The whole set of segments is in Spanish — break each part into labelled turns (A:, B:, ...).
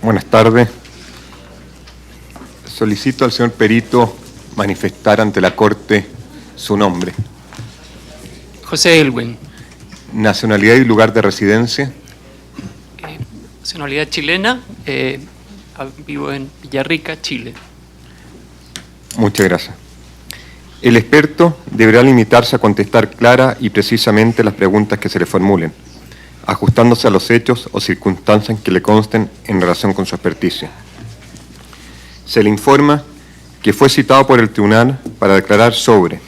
A: Buenas tardes. Solicito al señor perito manifestar ante la Corte su nombre.
B: José Elwin.
A: Nacionalidad y lugar de residencia.
B: Nacionalidad chilena, vivo en Villarrica, Chile.
A: Muchas gracias. El experto deberá limitarse a contestar clara y precisamente las preguntas que se le formulen, ajustándose a los hechos o circunstancias que le consten en relación con su experticia. Se le informa que fue citado por el tribunal para declarar sobre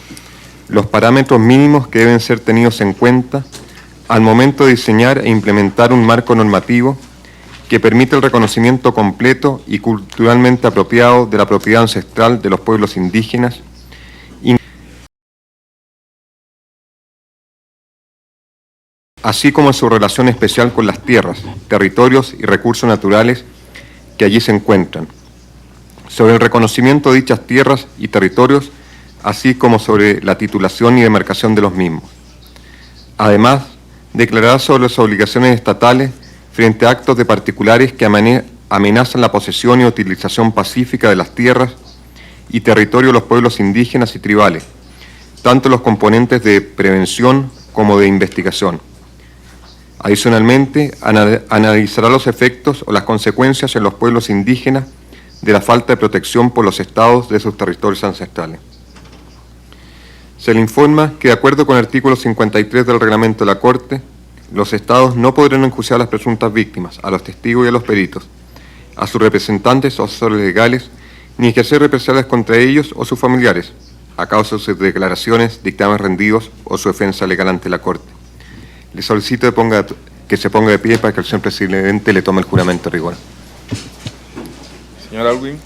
A: los parámetros mínimos que deben ser tenidos en cuenta al momento de diseñar e implementar un marco normativo que permita el reconocimiento completo y culturalmente apropiado de la propiedad ancestral de los pueblos indígenas, así como su relación especial con las tierras, territorios y recursos naturales que allí se encuentran, sobre el reconocimiento de dichas tierras y territorios, así como sobre la titulación y demarcación de los mismos. Además, declarar sobre las obligaciones estatales frente a actos de particulares que amenazan la posesión y utilización pacífica de las tierras y territorios de los pueblos indígenas y tribales, tanto los componentes de prevención como de investigación. Adicionalmente, analizará los efectos o las consecuencias en los pueblos indígenas de la falta de protección por los estados de sus territorios ancestrales. Se le informa que, de acuerdo con el artículo 53 del reglamento de la Corte, los estados no podrán enjuiciar a las presuntas víctimas, a los testigos y a los peritos, a sus representantes o asesores legales, ni ejercer represalias contra ellos o sus familiares, a causa de sus declaraciones, dictámenes rendidos o su defensa legal ante la Corte. Le solicito que se ponga de pie para que el señor presidente le tome el juramento de rigor.
C: Señor Elwin,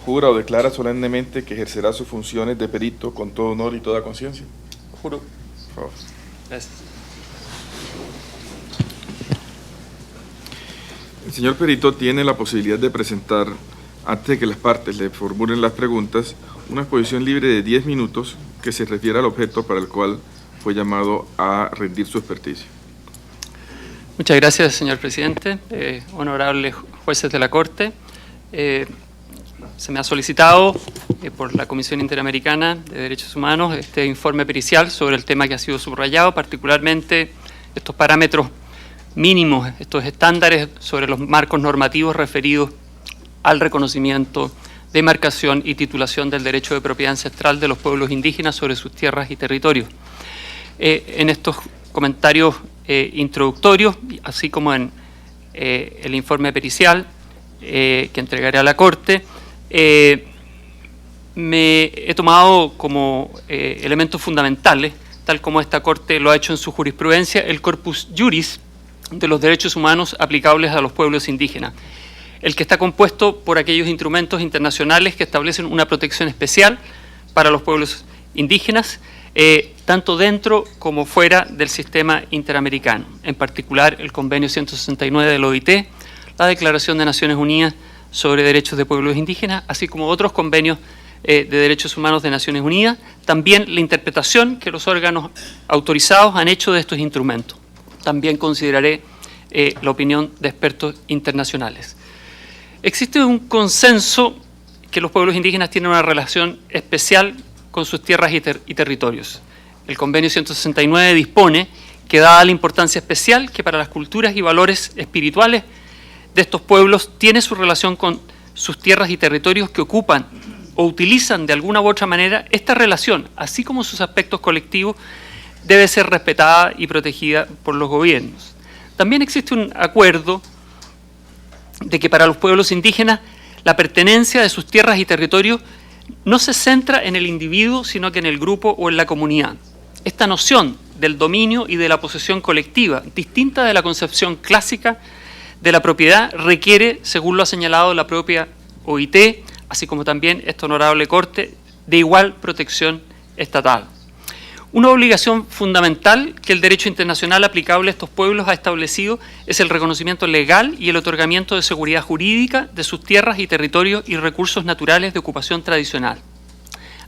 C: ¿jura o declara solemnemente que ejercerá sus funciones de perito con todo honor y toda conciencia?
B: Juro.
C: Por favor.
B: Gracias.
C: El señor perito tiene la posibilidad de presentar, antes de que las partes le formulen las preguntas, una exposición libre de 10 minutos que se refiere al objeto para el cual fue llamado a rendir su experticia.
B: Muchas gracias, señor presidente. Honorables jueces de la Corte, se me ha solicitado por la Comisión Interamericana de Derechos Humanos este informe pericial sobre el tema que ha sido subrayado, particularmente estos parámetros mínimos, estos estándares sobre los marcos normativos referidos al reconocimiento, demarcación y titulación del derecho de propiedad ancestral de los pueblos indígenas sobre sus tierras y territorios. En estos comentarios introductorios, así como en el informe pericial que entregaré a la Corte, me he tomado como elementos fundamentales, tal como esta Corte lo ha hecho en su jurisprudencia, el corpus juris de los derechos humanos aplicables a los pueblos indígenas, el que está compuesto por aquellos instrumentos internacionales que establecen una protección especial para los pueblos indígenas, tanto dentro como fuera del sistema interamericano, en particular el Convenio 169 de la OIT, la Declaración de Naciones Unidas sobre Derechos de Pueblos Indígenas, así como otros convenios de derechos humanos de Naciones Unidas, también la interpretación que los órganos autorizados han hecho de estos instrumentos. También consideraré la opinión de expertos internacionales. Existe un consenso que los pueblos indígenas tienen una relación especial con sus tierras y territorios. El Convenio 169 dispone que, dada la importancia especial que para las culturas y valores espirituales de estos pueblos tiene su relación con sus tierras y territorios que ocupan o utilizan de alguna u otra manera, esta relación, así como sus aspectos colectivos, debe ser respetada y protegida por los gobiernos. También existe un acuerdo de que para los pueblos indígenas la pertenencia de sus tierras y territorios no se centra en el individuo, sino que en el grupo o en la comunidad. Esta noción del dominio y de la posesión colectiva, distinta de la concepción clásica de la propiedad, requiere, según lo ha señalado la propia OIT, así como también esta honorable Corte, de igual protección estatal. Una obligación fundamental que el derecho internacional aplicable a estos pueblos ha establecido es el reconocimiento legal y el otorgamiento de seguridad jurídica de sus tierras y territorios y recursos naturales de ocupación tradicional.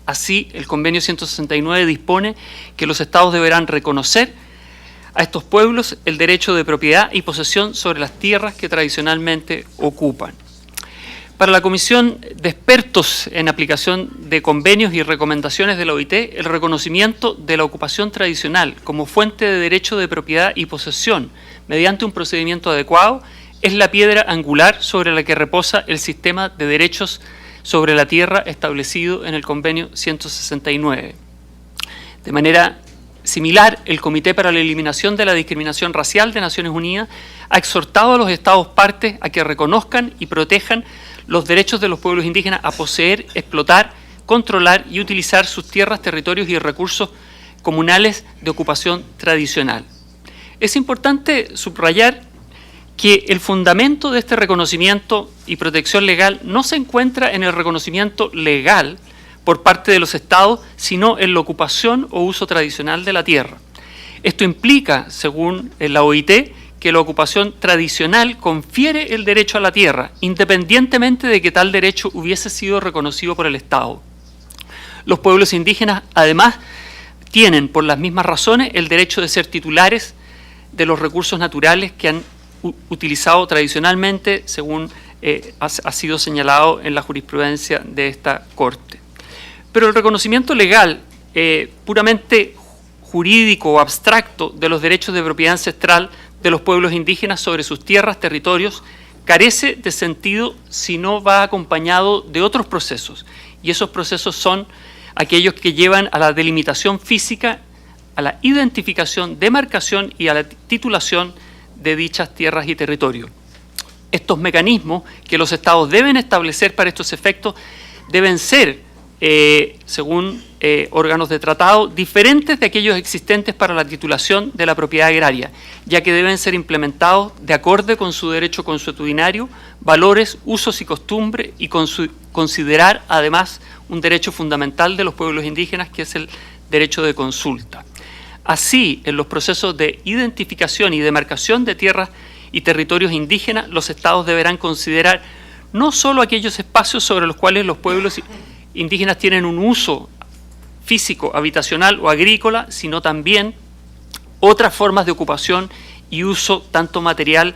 B: Así, el Convenio 169 dispone que los Estados deberán reconocer a estos pueblos el derecho de propiedad y posesión sobre las tierras que tradicionalmente ocupan. Para la Comisión de Expertos en Aplicación de Convenios y Recomendaciones de la OIT, el reconocimiento de la ocupación tradicional como fuente de derecho de propiedad y posesión mediante un procedimiento adecuado es la piedra angular sobre la que reposa el sistema de derechos sobre la tierra establecido en el Convenio 169. De manera similar, el Comité para la Eliminación de la Discriminación Racial de Naciones Unidas ha exhortado a los Estados partes a que reconozcan y protejan los derechos de los pueblos indígenas a poseer, explotar, controlar y utilizar sus tierras, territorios y recursos comunales de ocupación tradicional. Es importante subrayar que el fundamento de este reconocimiento y protección legal no se encuentra en el reconocimiento legal por parte de los Estados, sino en la ocupación o uso tradicional de la tierra. Esto implica, según la OIT, que la ocupación tradicional confiere el derecho a la tierra, independientemente de que tal derecho hubiese sido reconocido por el Estado. Los pueblos indígenas, además, tienen, por las mismas razones, el derecho de ser titulares de los recursos naturales que han utilizado tradicionalmente, según ha sido señalado en la jurisprudencia de esta Corte. Pero el reconocimiento legal, puramente jurídico o abstracto, de los derechos de propiedad ancestral de los pueblos indígenas sobre sus tierras, territorios, carece de sentido si no va acompañado de otros procesos. Y esos procesos son aquellos que llevan a la delimitación física, a la identificación, demarcación y a la titulación de dichas tierras y territorios. Estos mecanismos que los Estados deben establecer para estos efectos deben ser, según órganos de tratado, diferentes de aquellos existentes para la titulación de la propiedad agraria, ya que deben ser implementados de acorde con su derecho consuetudinario, valores, usos y costumbres, y considerar además un derecho fundamental de los pueblos indígenas, que es el derecho de consulta. Así, en los procesos de identificación y demarcación de tierras y territorios indígenas, los Estados deberán considerar no solo aquellos espacios sobre los cuales los pueblos indígenas tienen un uso físico, habitacional o agrícola, sino también otras formas de ocupación y uso tanto material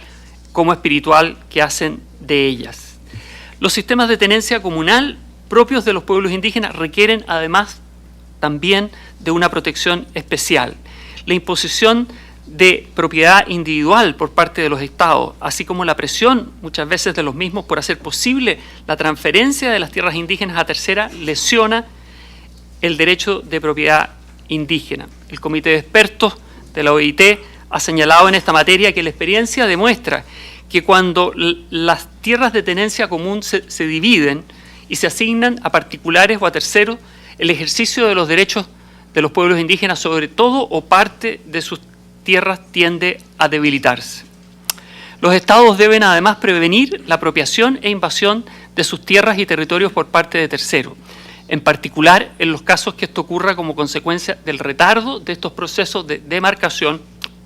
B: como espiritual que hacen de ellas. Los sistemas de tenencia comunal propios de los pueblos indígenas requieren además también de una protección especial. La imposición de propiedad individual por parte de los Estados, así como la presión muchas veces de los mismos por hacer posible la transferencia de las tierras indígenas a tercera, lesiona el derecho de propiedad indígena. El Comité de Expertos de la OIT ha señalado en esta materia que la experiencia demuestra que cuando las tierras de tenencia común se dividen y se asignan a particulares o a terceros, el ejercicio de los derechos de los pueblos indígenas sobre todo o parte de sus tierras tiende a debilitarse. Los Estados deben además prevenir la apropiación e invasión de sus tierras y territorios por parte de terceros, en particular en los casos que esto ocurra como consecuencia del retardo de estos procesos de demarcación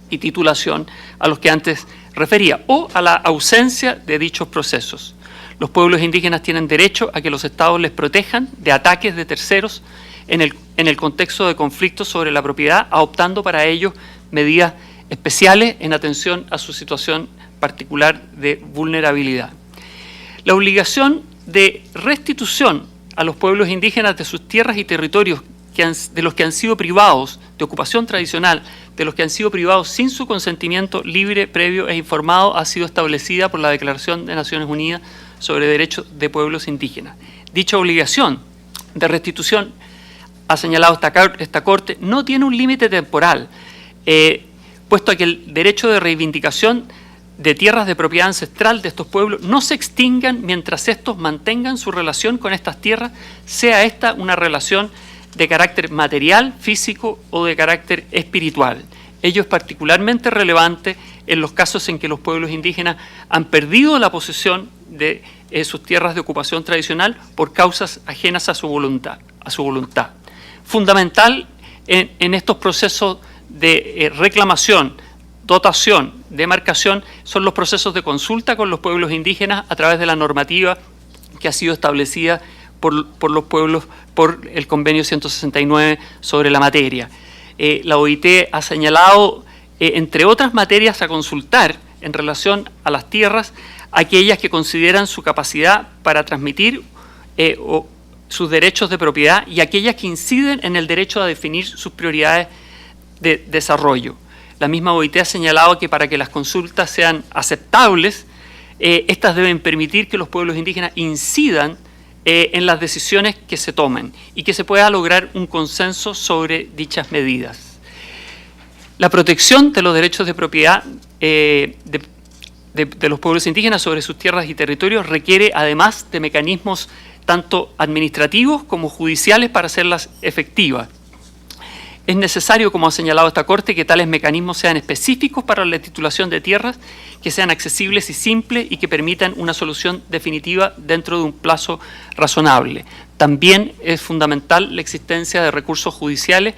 B: y titulación a los que antes refería, o a la ausencia de dichos procesos. Los pueblos indígenas tienen derecho a que los Estados les protejan de ataques de terceros en el contexto de conflictos sobre la propiedad, adoptando para ello medidas especiales en atención a su situación particular de vulnerabilidad. La obligación de restitución a los pueblos indígenas de sus tierras y territorios de los que han sido privados de ocupación tradicional, de los que han sido privados sin su consentimiento libre, previo e informado, ha sido establecida por la Declaración de Naciones Unidas sobre Derechos de Pueblos Indígenas. Dicha obligación de restitución, ha señalado esta Corte, no tiene un límite temporal, puesto que el derecho de reivindicación de tierras de propiedad ancestral de estos pueblos no se extingan mientras estos mantengan su relación con estas tierras, sea esta una relación de carácter material, físico o de carácter espiritual. Ello es particularmente relevante en los casos en que los pueblos indígenas han perdido la posesión de sus tierras de ocupación tradicional por causas ajenas a su voluntad. Fundamental en estos procesos de reclamación, dotación, demarcación, son los procesos de consulta con los pueblos indígenas a través de la normativa que ha sido establecida por los pueblos, por el Convenio 169 sobre la materia. La OIT ha señalado entre otras materias a consultar en relación a las tierras, aquellas que consideran su capacidad para transmitir o sus derechos de propiedad y aquellas que inciden en el derecho a definir sus prioridades de desarrollo. La misma OIT ha señalado que para que las consultas sean aceptables, estas deben permitir que los pueblos indígenas incidan en las decisiones que se tomen y que se pueda lograr un consenso sobre dichas medidas. La protección de los derechos de propiedad de los pueblos indígenas sobre sus tierras y territorios requiere además de mecanismos tanto administrativos como judiciales para hacerlas efectivas. Es necesario, como ha señalado esta Corte, que tales mecanismos sean específicos para la titulación de tierras, que sean accesibles y simples y que permitan una solución definitiva dentro de un plazo razonable. También es fundamental la existencia de recursos judiciales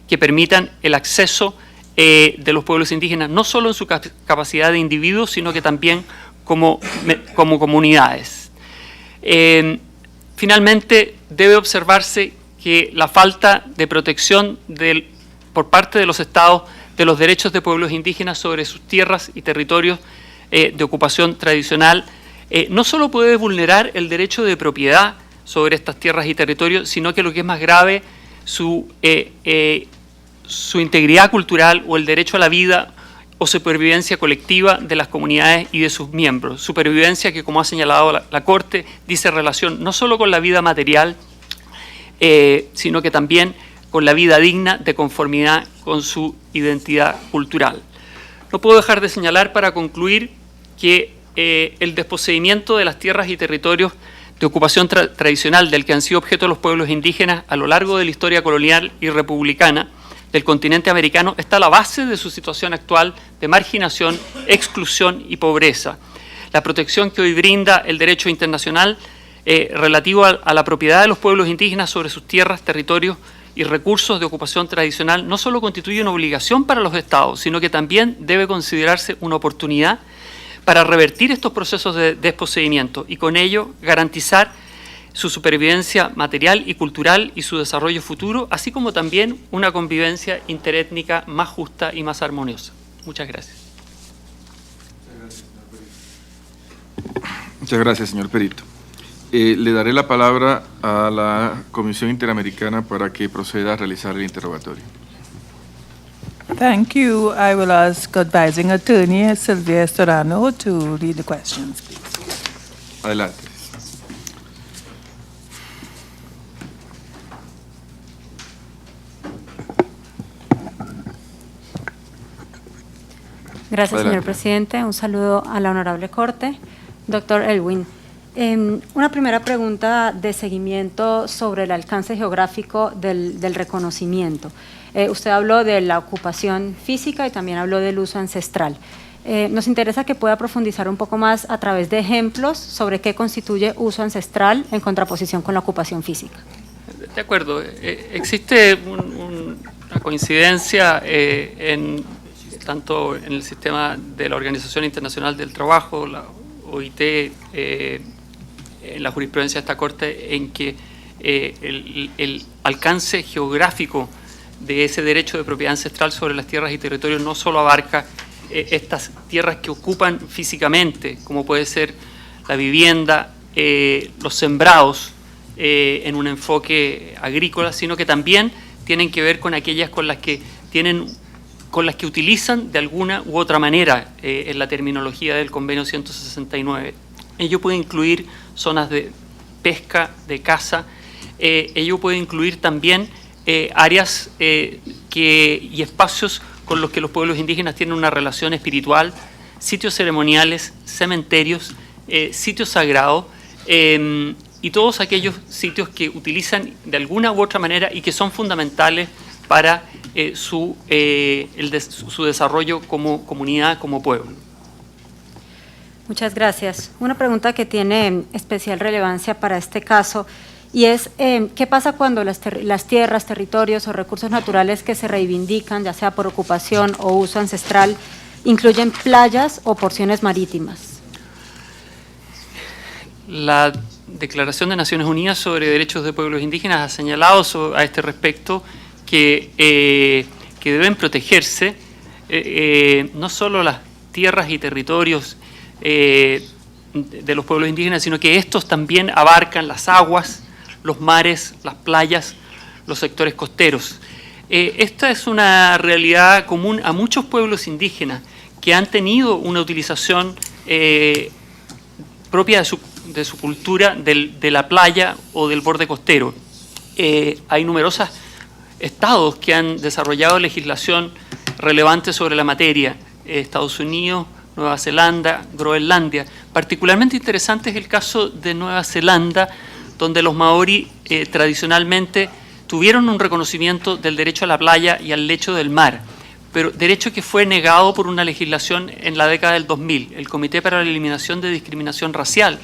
B: que permitan el acceso de los pueblos indígenas, no solo en su capacidad de individuos, sino que también como comunidades. Finalmente, debe observarse que la falta de protección por parte de los Estados de los derechos de pueblos indígenas sobre sus tierras y territorios de ocupación tradicional no solo puede vulnerar el derecho de propiedad sobre estas tierras y territorios, sino que lo que es más grave, su integridad cultural o el derecho a la vida o supervivencia colectiva de las comunidades y de sus miembros. Supervivencia que, como ha señalado la Corte, dice relación no solo con la vida material, sino que también con la vida digna de conformidad con su identidad cultural. No puedo dejar de señalar para concluir que el desposeimiento de las tierras y territorios de ocupación tradicional del que han sido objeto los pueblos indígenas a lo largo de la historia colonial y republicana del continente americano está a la base de su situación actual de marginación, exclusión y pobreza. La protección que hoy brinda el derecho internacional relativo a la propiedad de los pueblos indígenas sobre sus tierras, territorios y recursos de ocupación tradicional no solo constituye una obligación para los Estados, sino que también debe considerarse una oportunidad para revertir estos procesos de desposeimiento y con ello garantizar su supervivencia material y cultural y su desarrollo futuro, así como también una convivencia interétnica más justa y más armoniosa. Muchas gracias.
C: Muchas gracias, señor Perito. Le daré la palabra a la Comisión Interamericana para que proceda a realizar el interrogatorio.
D: Thank you. I will ask advising attorney Sylvia Estorano to read the questions, please.
C: Adelante.
E: Gracias,
C: Adelante.
E: señor presidente. Un saludo a la honorable Corte. Doctor Elwin, una primera pregunta de seguimiento sobre el alcance geográfico del reconocimiento. Usted habló de la ocupación física y también habló del uso ancestral. Nos interesa que pueda profundizar un poco más a través de ejemplos sobre qué constituye uso ancestral en contraposición con la ocupación física.
B: De acuerdo. Existe una coincidencia tanto en el sistema de la Organización Internacional del Trabajo, la OIT, en la jurisprudencia de esta Corte, en que el alcance geográfico de ese derecho de propiedad ancestral sobre las tierras y territorios no solo abarca estas tierras que ocupan físicamente, como puede ser la vivienda, los sembrados en un enfoque agrícola, sino que también tienen que ver con aquellas con las que utilizan de alguna u otra manera en la terminología del Convenio 169. Ello puede incluir zonas de pesca, de caza, ello puede incluir también áreas y espacios con los que los pueblos indígenas tienen una relación espiritual, sitios ceremoniales, cementerios, sitios sagrados y todos aquellos sitios que utilizan de alguna u otra manera y que son fundamentales para su desarrollo como comunidad, como pueblo.
E: Muchas gracias. Una pregunta que tiene especial relevancia para este caso y es ¿qué pasa cuando las tierras, territorios o recursos naturales que se reivindican, ya sea por ocupación o uso ancestral, incluyen playas o porciones marítimas?
B: La Declaración de Naciones Unidas sobre Derechos de Pueblos Indígenas ha señalado a este respecto que deben protegerse no solo las tierras y territorios de los pueblos indígenas, sino que estos también abarcan las aguas, los mares, las playas, los sectores costeros. Esta es una realidad común a muchos pueblos indígenas que han tenido una utilización propia de su cultura de la playa o del borde costero. Hay numerosos estados que han desarrollado legislación relevante sobre la materia. Estados Unidos, Nueva Zelanda, Groenlandia. Particularmente interesante es el caso de Nueva Zelanda, donde los maorí tradicionalmente tuvieron un reconocimiento del derecho a la playa y al lecho del mar, pero derecho que fue negado por una legislación en la década del 2000. El Comité para la Eliminación de Discriminación Racial,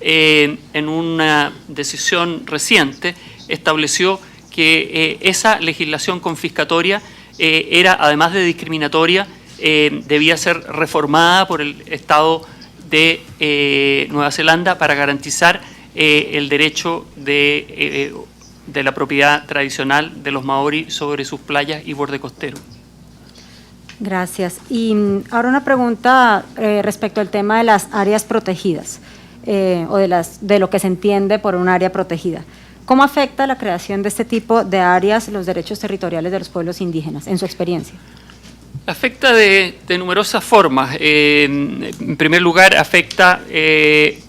B: en una decisión reciente, estableció que esa legislación confiscatoria era, además de discriminatoria, debía ser reformada por el Estado de Nueva Zelanda para garantizar el derecho de la propiedad tradicional de los maorí sobre sus playas y borde costero.
E: Gracias. Y ahora una pregunta respecto al tema de las áreas protegidas o de lo que se entiende por un área protegida. ¿Cómo afecta la creación de este tipo de áreas los derechos territoriales de los pueblos indígenas, en su experiencia?
B: Afecta de numerosas formas. En primer lugar, afecta el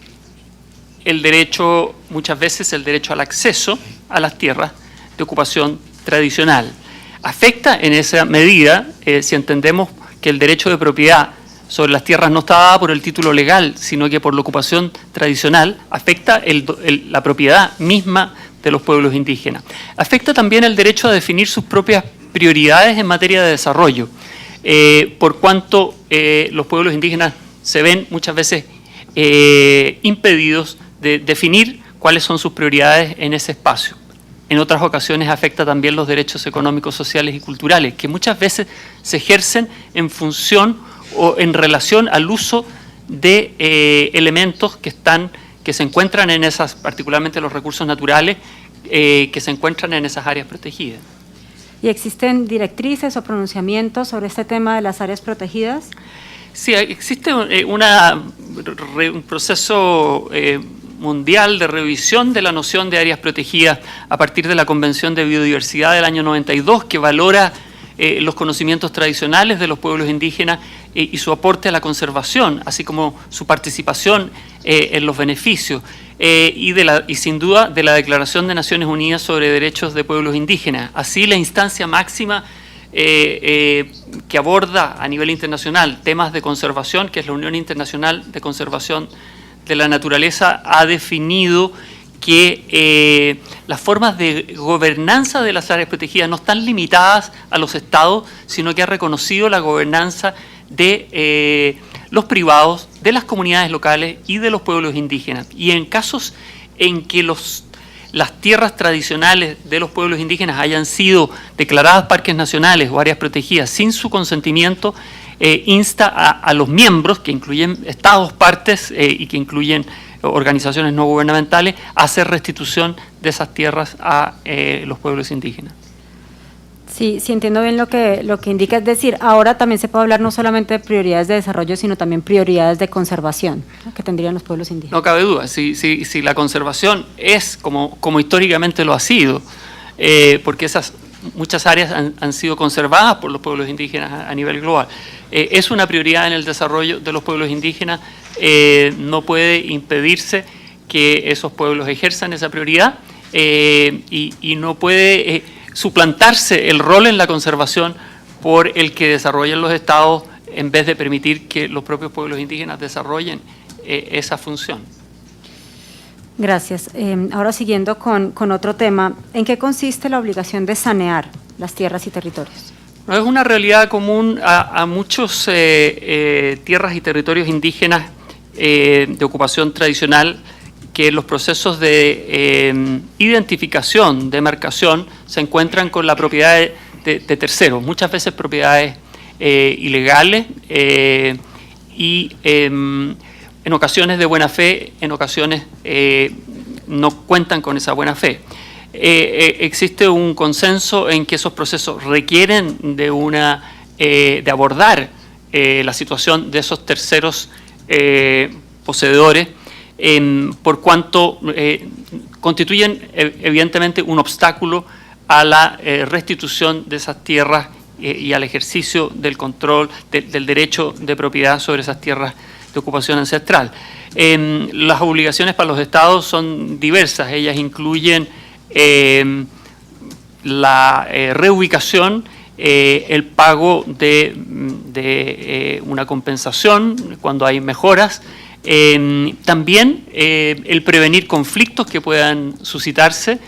B: derecho, muchas veces el derecho al acceso a las tierras de ocupación tradicional. Afecta en esa medida, si entendemos que el derecho de propiedad sobre las tierras no está dada por el título legal, sino que por la ocupación tradicional, afecta la propiedad misma de los pueblos indígenas. Afecta también el derecho a definir sus propias prioridades en materia de desarrollo, por cuanto los pueblos indígenas se ven muchas veces impedidos de definir cuáles son sus prioridades en ese espacio. En otras ocasiones afecta también los derechos económicos, sociales y culturales, que muchas veces se ejercen en función o en relación al uso de elementos que se encuentran en esas, particularmente los recursos naturales, que se encuentran en esas áreas protegidas.
E: ¿Y existen directrices o pronunciamientos sobre este tema de las áreas protegidas?
B: Sí, existe un proceso mundial de revisión de la noción de áreas protegidas a partir de la Convención de Biodiversidad del año 92, que valora los conocimientos tradicionales de los pueblos indígenas y su aporte a la conservación, así como su participación en los beneficios, y sin duda de la Declaración de Naciones Unidas sobre Derechos de Pueblos Indígenas. Así, la instancia máxima que aborda a nivel internacional temas de conservación, que es la Unión Internacional de Conservación de la Naturaleza, ha definido que las formas de gobernanza de las áreas protegidas no están limitadas a los estados, sino que ha reconocido la gobernanza de los privados, de las comunidades locales y de los pueblos indígenas. Y en casos en que las tierras tradicionales de los pueblos indígenas hayan sido declaradas parques nacionales o áreas protegidas sin su consentimiento, insta a los miembros, que incluyen estados partes y que incluyen organizaciones no gubernamentales, a hacer restitución de esas tierras a los pueblos indígenas.
E: Sí, entiendo bien lo que indica, es decir, ahora también se puede hablar no solamente de prioridades de desarrollo, sino también prioridades de conservación, ¿no?, que tendrían los pueblos indígenas.
B: No cabe duda, si la conservación es como históricamente lo ha sido, porque muchas áreas han sido conservadas por los pueblos indígenas a nivel global, es una prioridad en el desarrollo de los pueblos indígenas, no puede impedirse que esos pueblos ejerzan esa prioridad y no puede suplantarse el rol en la conservación por el que desarrollan los estados en vez de permitir que los propios pueblos indígenas desarrollen esa función.
E: Gracias. Ahora siguiendo con otro tema, ¿en qué consiste la obligación de sanear las tierras y territorios?
B: Es una realidad común a muchos tierras y territorios indígenas de ocupación tradicional, que los procesos de identificación, demarcación, se encuentran con la propiedad de terceros, muchas veces propiedades ilegales y en ocasiones de buena fe, en ocasiones no cuentan con esa buena fe. Existe un consenso en que esos procesos requieren de una de abordar la situación de esos terceros poseedores, por cuanto constituyen evidentemente un obstáculo a la restitución de esas tierras y al ejercicio del control del derecho de propiedad sobre esas tierras de ocupación ancestral. Las obligaciones para los estados son diversas. Ellas incluyen la reubicación, el pago de una compensación cuando hay mejoras, también el prevenir conflictos que puedan suscitarse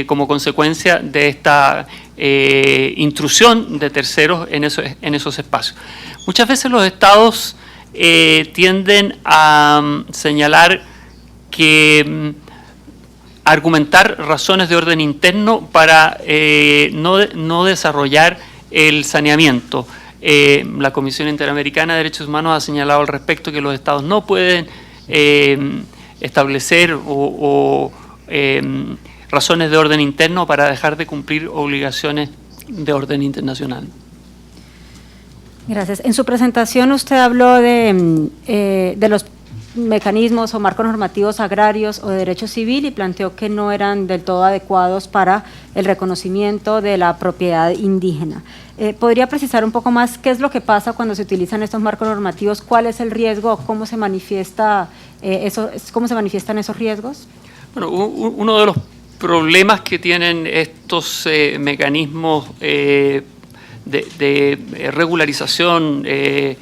B: como consecuencia de esta intrusión de terceros en esos espacios. Muchas veces los estados tienden a señalar que argumentar razones de orden interno para no desarrollar el saneamiento. La Comisión Interamericana de Derechos Humanos ha señalado al respecto que los estados no pueden establecer razones de orden interno para dejar de cumplir obligaciones de orden internacional.
E: Gracias. En su presentación usted habló de los mecanismos o marcos normativos agrarios o de derecho civil y planteó que no eran del todo adecuados para el reconocimiento de la propiedad indígena. ¿Podría precisar un poco más qué es lo que pasa cuando se utilizan estos marcos normativos? ¿Cuál es el riesgo? ¿Cómo se manifiestan esos riesgos? Bueno,
B: uno de los problemas que tienen estos mecanismos de regularización de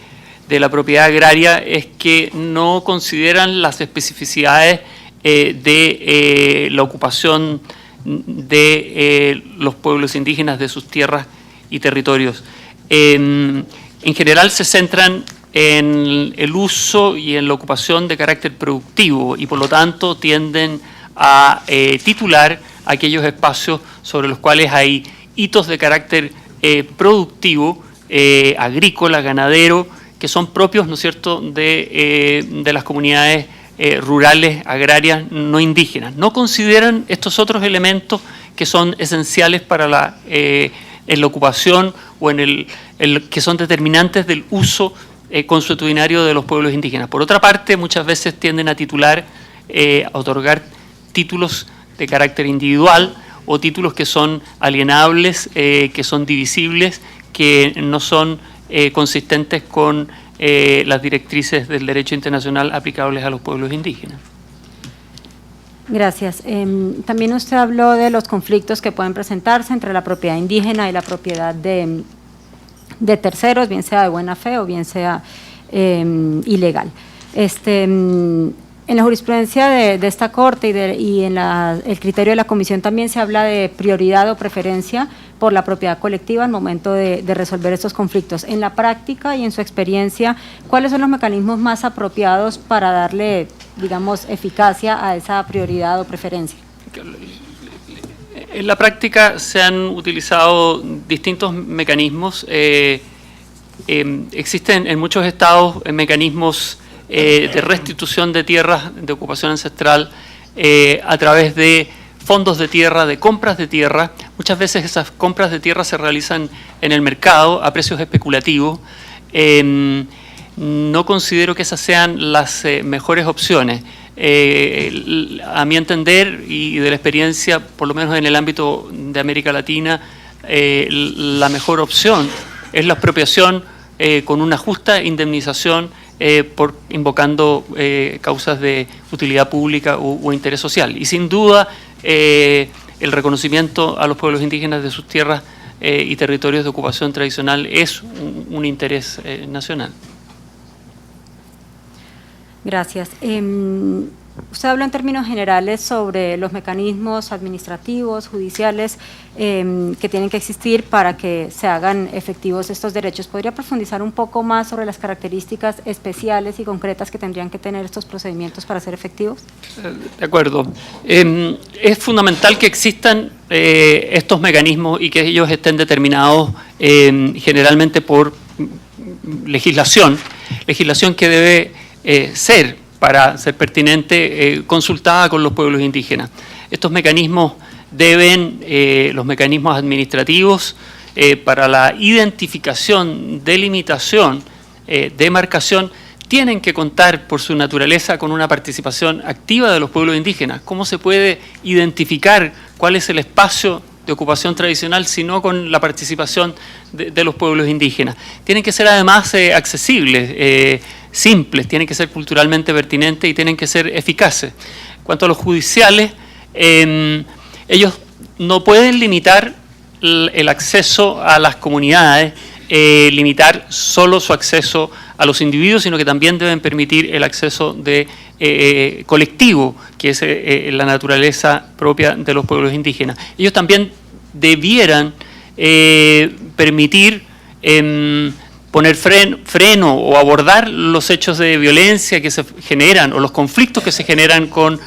B: la propiedad agraria es que no consideran las especificidades de la ocupación de los pueblos indígenas de sus tierras y territorios. En general se centran en el uso y en la ocupación de carácter productivo y por lo tanto tienden a titular aquellos espacios sobre los cuales hay hitos de carácter productivo, agrícola, ganadero, que son propios, ¿no es cierto?, de las comunidades rurales, agrarias, no indígenas. No consideran estos otros elementos que son esenciales para en la ocupación o en que son determinantes del uso consuetudinario de los pueblos indígenas. Por otra parte, muchas veces tienden a titular, a otorgar títulos de carácter individual o títulos que son alienables, que son divisibles, que no son consistentes con las directrices del derecho internacional aplicables a los pueblos indígenas.
E: Gracias. También usted habló de los conflictos que pueden presentarse entre la propiedad indígena y la propiedad de terceros, bien sea de buena fe o bien sea ilegal. En la jurisprudencia de esta Corte y en el criterio de la Comisión también se habla de prioridad o preferencia por la propiedad colectiva al momento de resolver estos conflictos. En la práctica y en su experiencia, ¿cuáles son los mecanismos más apropiados para darle, digamos, eficacia a esa prioridad o preferencia?
B: En la práctica se han utilizado distintos mecanismos. Existen en muchos estados mecanismos de restitución de tierras de ocupación ancestral a través de fondos de tierra, de compras de tierra. Muchas veces esas compras de tierra se realizan en el mercado a precios especulativos. No considero que esas sean las mejores opciones. A mi entender y de la experiencia, por lo menos en el ámbito de América Latina, la mejor opción es la expropiación con una justa indemnización invocando causas de utilidad pública o interés social. Y sin duda el reconocimiento a los pueblos indígenas de sus tierras y territorios de ocupación tradicional es un interés nacional.
E: Gracias. Usted habló en términos generales sobre los mecanismos administrativos, judiciales, que tienen que existir para que se hagan efectivos estos derechos. ¿Podría profundizar un poco más sobre las características especiales y concretas que tendrían que tener estos procedimientos para ser efectivos?
B: De acuerdo. Es fundamental que existan estos mecanismos y que ellos estén determinados generalmente por legislación que debe ser, para ser pertinente, consultada con los pueblos indígenas. Estos mecanismos los mecanismos administrativos para la identificación, delimitación, demarcación, tienen que contar por su naturaleza con una participación activa de los pueblos indígenas. ¿Cómo se puede identificar cuál es el espacio de ocupación tradicional si no con la participación de los pueblos indígenas? Tienen que ser además accesibles, simples, tienen que ser culturalmente pertinentes y tienen que ser eficaces. En cuanto a los judiciales, ellos no pueden limitar el acceso a las comunidades, limitar solo su acceso a los individuos, sino que también deben permitir el acceso de colectivo, que es la naturaleza propia de los pueblos indígenas. Ellos también debieran permitir poner freno o abordar los hechos de violencia que se generan o los conflictos que se generan con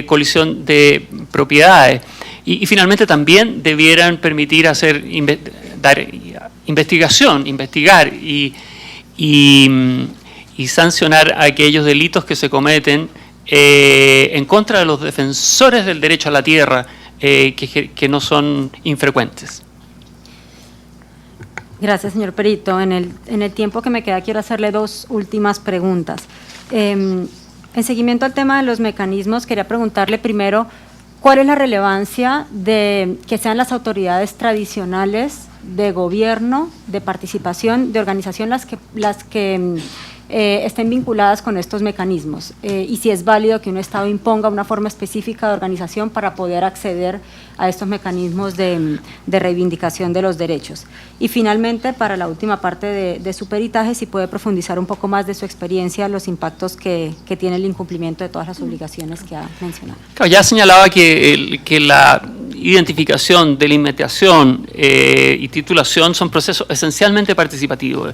B: colisión de propiedades. Y finalmente también debieran permitir dar investigación, investigar y sancionar aquellos delitos que se cometen en contra de los defensores del derecho a la tierra, que no son infrecuentes.
E: Gracias, señor Perito. En el tiempo que me queda quiero hacerle dos últimas preguntas. En seguimiento al tema de los mecanismos, quería preguntarle primero, ¿cuál es la relevancia de que sean las autoridades tradicionales de gobierno, de participación, de organización las que estén vinculadas con estos mecanismos? Y si es válido que un Estado imponga una forma específica de organización para poder acceder a estos mecanismos de reivindicación de los derechos. Y finalmente, para la última parte de su peritaje, si puede profundizar un poco más de su experiencia, los impactos que tiene el incumplimiento de todas las obligaciones que ha mencionado.
B: Claro, ya señalaba que la identificación, delimitación y titulación son procesos esencialmente participativos.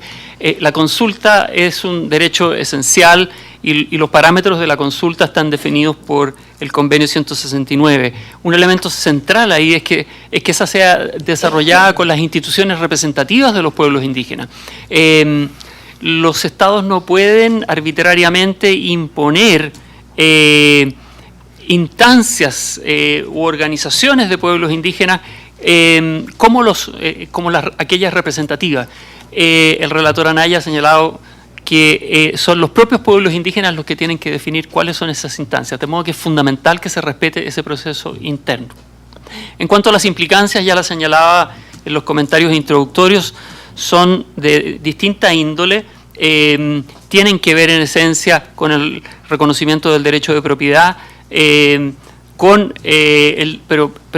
B: La consulta es un derecho esencial y los parámetros de la consulta están definidos por el Convenio 169. Un elemento central ahí es que esa sea desarrollada con las instituciones representativas de los pueblos indígenas. Los estados no pueden arbitrariamente imponer instancias u organizaciones de pueblos indígenas como aquellas representativas. El relator Anaya ha señalado que son los propios pueblos indígenas los que tienen que definir cuáles son esas instancias, de modo que es fundamental que se respete ese proceso interno. En cuanto a las implicancias, ya las señalaba en los comentarios introductorios, son de distinta índole, tienen que ver en esencia con el reconocimiento del derecho de propiedad, pero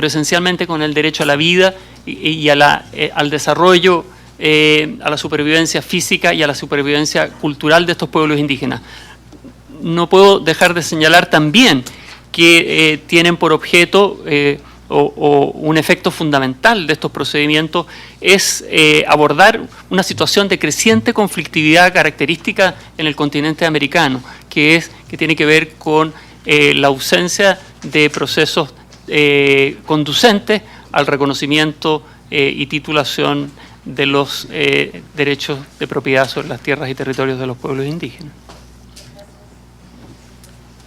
B: esencialmente con el derecho a la vida y al desarrollo, a la supervivencia física y a la supervivencia cultural de estos pueblos indígenas. No puedo dejar de señalar también que tienen por objeto o un efecto fundamental de estos procedimientos es abordar una situación de creciente conflictividad característica en el continente americano, que tiene que ver con la ausencia de procesos conducentes al reconocimiento y titulación de los derechos de propiedad sobre las tierras y territorios de los pueblos indígenas.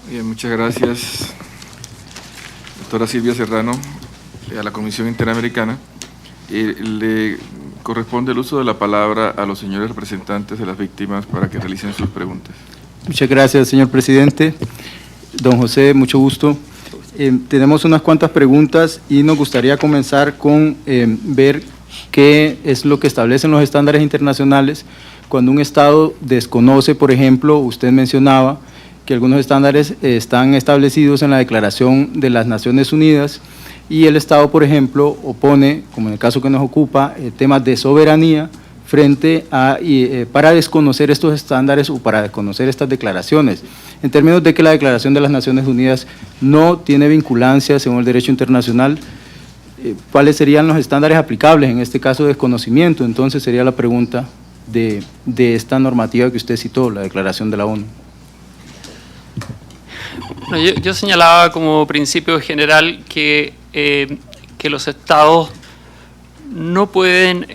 C: Bien, muchas gracias, doctora Silvia Serrano, a la Comisión Interamericana. Le corresponde el uso de la palabra a los señores representantes de las víctimas para que realicen sus preguntas.
F: Muchas gracias, señor presidente. Don José, mucho gusto. Tenemos unas cuantas preguntas y nos gustaría comenzar con ver qué es lo que establecen los estándares internacionales cuando un Estado desconoce, por ejemplo, usted mencionaba que algunos estándares están establecidos en la Declaración de las Naciones Unidas y el Estado, por ejemplo, opone, como en el caso que nos ocupa, temas de soberanía frente a, para desconocer estos estándares o para desconocer estas declaraciones, en términos de que la Declaración de las Naciones Unidas no tiene vinculancia según el derecho internacional. ¿Cuáles serían los estándares aplicables en este caso de desconocimiento? Entonces sería la pregunta de esta normativa que usted citó, la Declaración de la ONU.
B: Bueno, yo señalaba como principio general que los estados no pueden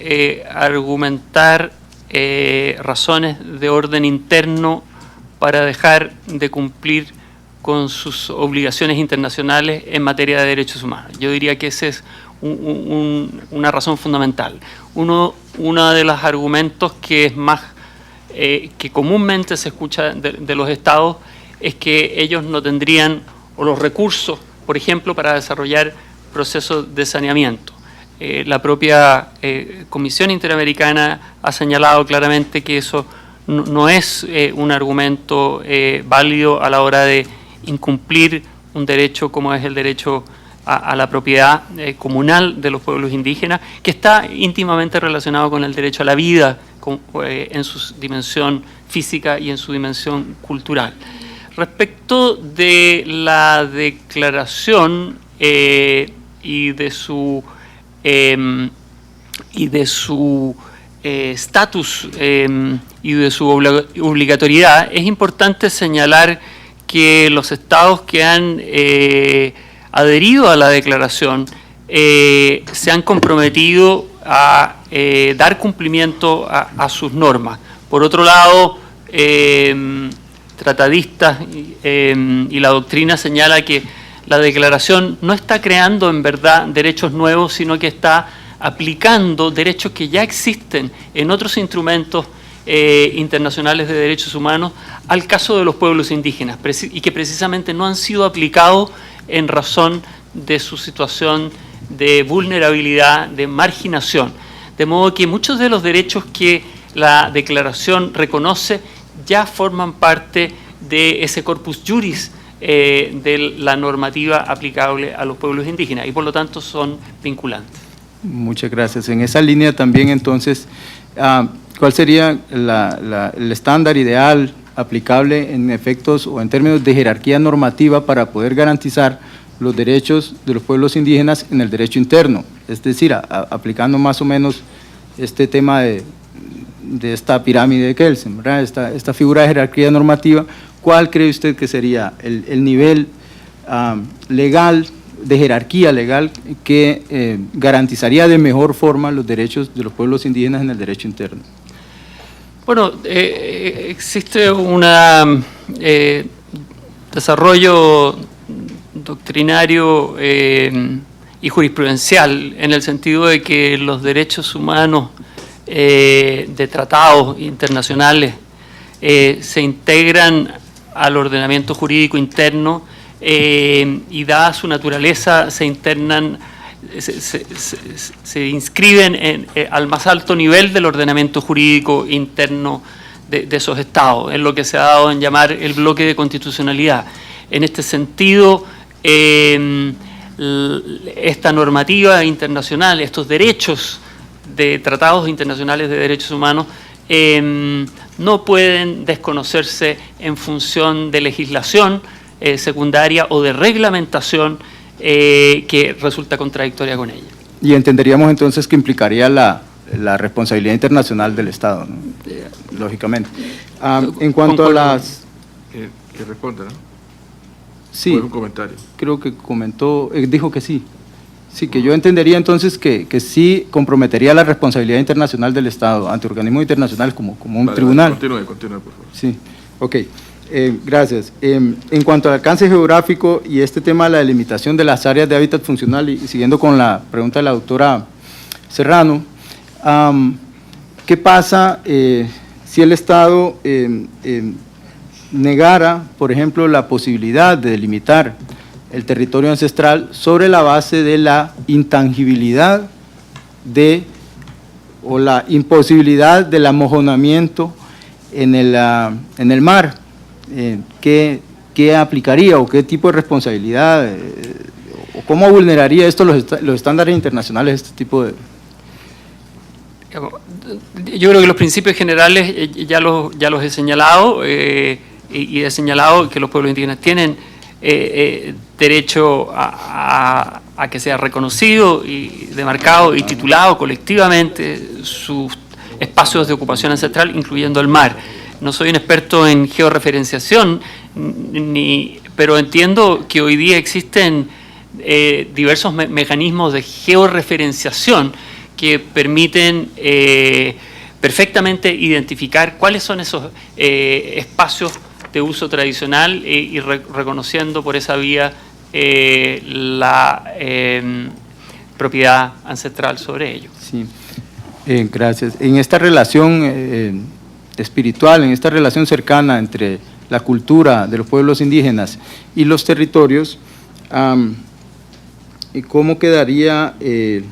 B: argumentar razones de orden interno para dejar de cumplir con sus obligaciones internacionales en materia de derechos humanos. Yo diría que ese es una razón fundamental. Uno de los argumentos que es más que comúnmente se escucha de los estados es que ellos no tendrían o los recursos, por ejemplo, para desarrollar procesos de saneamiento. La propia Comisión Interamericana ha señalado claramente que eso no es un argumento válido a la hora de incumplir un derecho como es el derecho a la propiedad comunal de los pueblos indígenas, que está íntimamente relacionado con el derecho a la vida en su dimensión física y en su dimensión cultural. Respecto de la declaración y de su estatus y de su obligatoriedad, es importante señalar que los estados que han adherido a la declaración se han comprometido a dar cumplimiento a sus normas. Por otro lado, tratadistas y la doctrina señala que la declaración no está creando en verdad derechos nuevos, sino que está aplicando derechos que ya existen en otros instrumentos internacionales de derechos humanos al caso de los pueblos indígenas y que precisamente no han sido aplicados en razón de su situación de vulnerabilidad, de marginación. De modo que muchos de los derechos que la declaración reconoce ya forman parte de ese corpus juris de la normativa aplicable a los pueblos indígenas y por lo tanto son vinculantes.
F: Muchas gracias. En esa línea también entonces, ¿cuál sería el estándar ideal aplicable en efectos o en términos de jerarquía normativa para poder garantizar los derechos de los pueblos indígenas en el derecho interno? Es decir, aplicando más o menos este tema de esta pirámide de Kelsen, ¿verdad? Esta figura de jerarquía normativa, ¿cuál cree usted que sería el nivel legal, de jerarquía legal, que garantizaría de mejor forma los derechos de los pueblos indígenas en el derecho interno?
B: Bueno, existe un desarrollo doctrinario y jurisprudencial en el sentido de que los derechos humanos de tratados internacionales se integran al ordenamiento jurídico interno y dada su naturaleza se inscriben al más alto nivel del ordenamiento jurídico interno de esos estados, en lo que se ha dado en llamar el bloque de constitucionalidad. En este sentido, esta normativa internacional, estos derechos de tratados internacionales de derechos humanos no pueden desconocerse en función de legislación secundaria o de reglamentación que resulta contradictoria con ella.
F: Y entenderíamos entonces que implicaría la responsabilidad internacional del Estado, ¿no? Lógicamente. En cuanto a las...
C: Que responda, ¿no?
F: Sí,
C: un comentario.
F: Creo que comentó, dijo que sí. Sí, que yo entendería entonces que sí comprometería la responsabilidad internacional del Estado ante organismos internacionales como un tribunal.
C: Continúe, por favor.
F: Sí, ok. Gracias. En cuanto al alcance geográfico y este tema de la delimitación de las áreas de hábitat funcional, y siguiendo con la pregunta de la doctora Serrano, ¿qué pasa si el Estado negara, por ejemplo, la posibilidad de delimitar el territorio ancestral sobre la base de la intangibilidad o la imposibilidad del amojonamiento en el mar? ¿Qué aplicaría o qué tipo de responsabilidad o cómo vulneraría esto los estándares internacionales, este tipo de...?
B: Yo creo que los principios generales ya los he señalado y he señalado que los pueblos indígenas tienen derecho a que sea reconocido y demarcado y titulado colectivamente sus espacios de ocupación ancestral, incluyendo el mar. No soy un experto en georreferenciación, pero entiendo que hoy día existen diversos mecanismos de georreferenciación que permiten perfectamente identificar cuáles son esos espacios de uso tradicional y reconociendo por esa vía propiedad ancestral sobre ello.
F: Sí, gracias. En esta relación espiritual, en esta relación cercana entre la cultura de los pueblos indígenas y los territorios, ¿cómo quedaría el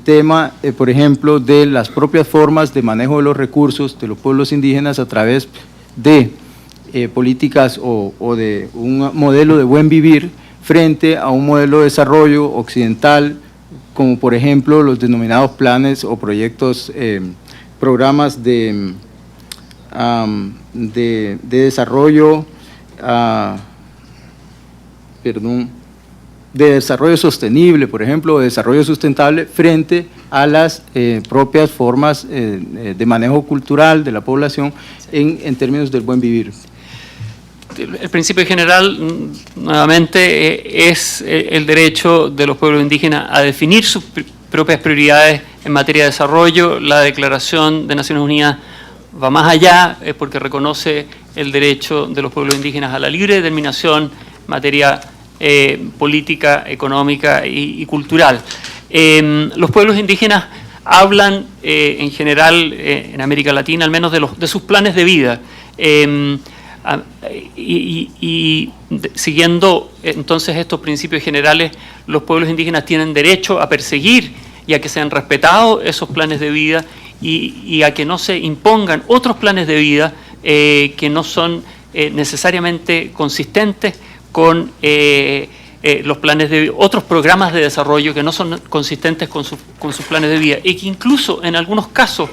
F: tema, por ejemplo, de las propias formas de manejo de los recursos de los pueblos indígenas a través de políticas o de un modelo de buen vivir frente a un modelo de desarrollo occidental, como por ejemplo los denominados planes o proyectos, programas de desarrollo, de desarrollo sostenible, por ejemplo, o de desarrollo sustentable frente a las propias formas de manejo cultural de la población en términos del buen vivir?
B: El principio general, nuevamente, es el derecho de los pueblos indígenas a definir sus propias prioridades en materia de desarrollo. La Declaración de Naciones Unidas va más allá, porque reconoce el derecho de los pueblos indígenas a la libre determinación en materia política, económica y cultural. Los pueblos indígenas hablan en general, en América Latina, al menos de sus planes de vida. Siguiendo entonces estos principios generales, los pueblos indígenas tienen derecho a perseguir y a que sean respetados esos planes de vida y a que no se impongan otros planes de vida que no son necesariamente consistentes con los planes de otros programas de desarrollo que no son consistentes con sus planes de vida y que incluso en algunos casos,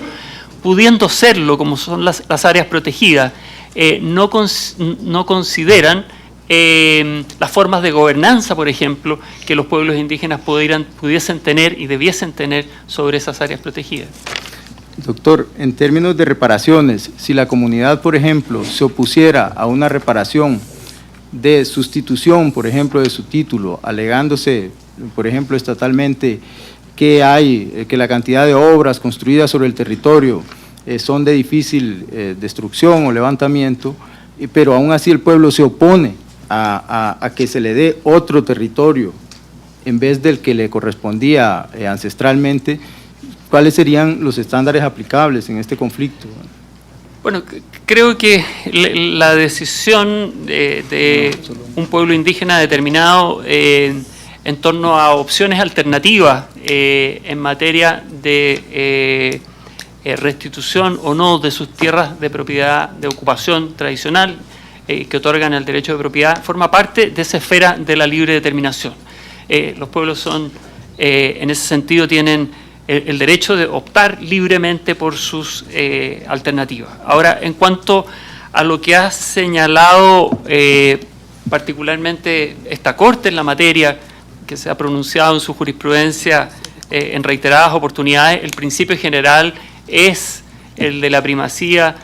B: pudiendo serlo, como son las áreas protegidas, no consideran las formas de gobernanza, por ejemplo, que los pueblos indígenas pudiesen tener y debiesen tener sobre esas áreas protegidas.
F: Doctor, en términos de reparaciones, si la comunidad, por ejemplo, se opusiera a una reparación de sustitución, por ejemplo, de su título, alegándose, por ejemplo, estatalmente que la cantidad de obras construidas sobre el territorio son de difícil destrucción o levantamiento, pero aún así el pueblo se opone a que se le dé otro territorio en vez del que le correspondía ancestralmente, ¿cuáles serían los estándares aplicables en este conflicto?
B: Bueno, creo que la decisión de un pueblo indígena determinado en torno a opciones alternativas en materia de restitución o no de sus tierras de propiedad de ocupación tradicional que otorgan el derecho de propiedad, forma parte de esa esfera de la libre determinación. Los pueblos en ese sentido tienen el derecho de optar libremente por sus alternativas. Ahora, en cuanto a lo que ha señalado particularmente esta Corte en la materia, que se ha pronunciado en su jurisprudencia en reiteradas oportunidades, el principio general es el de la primacía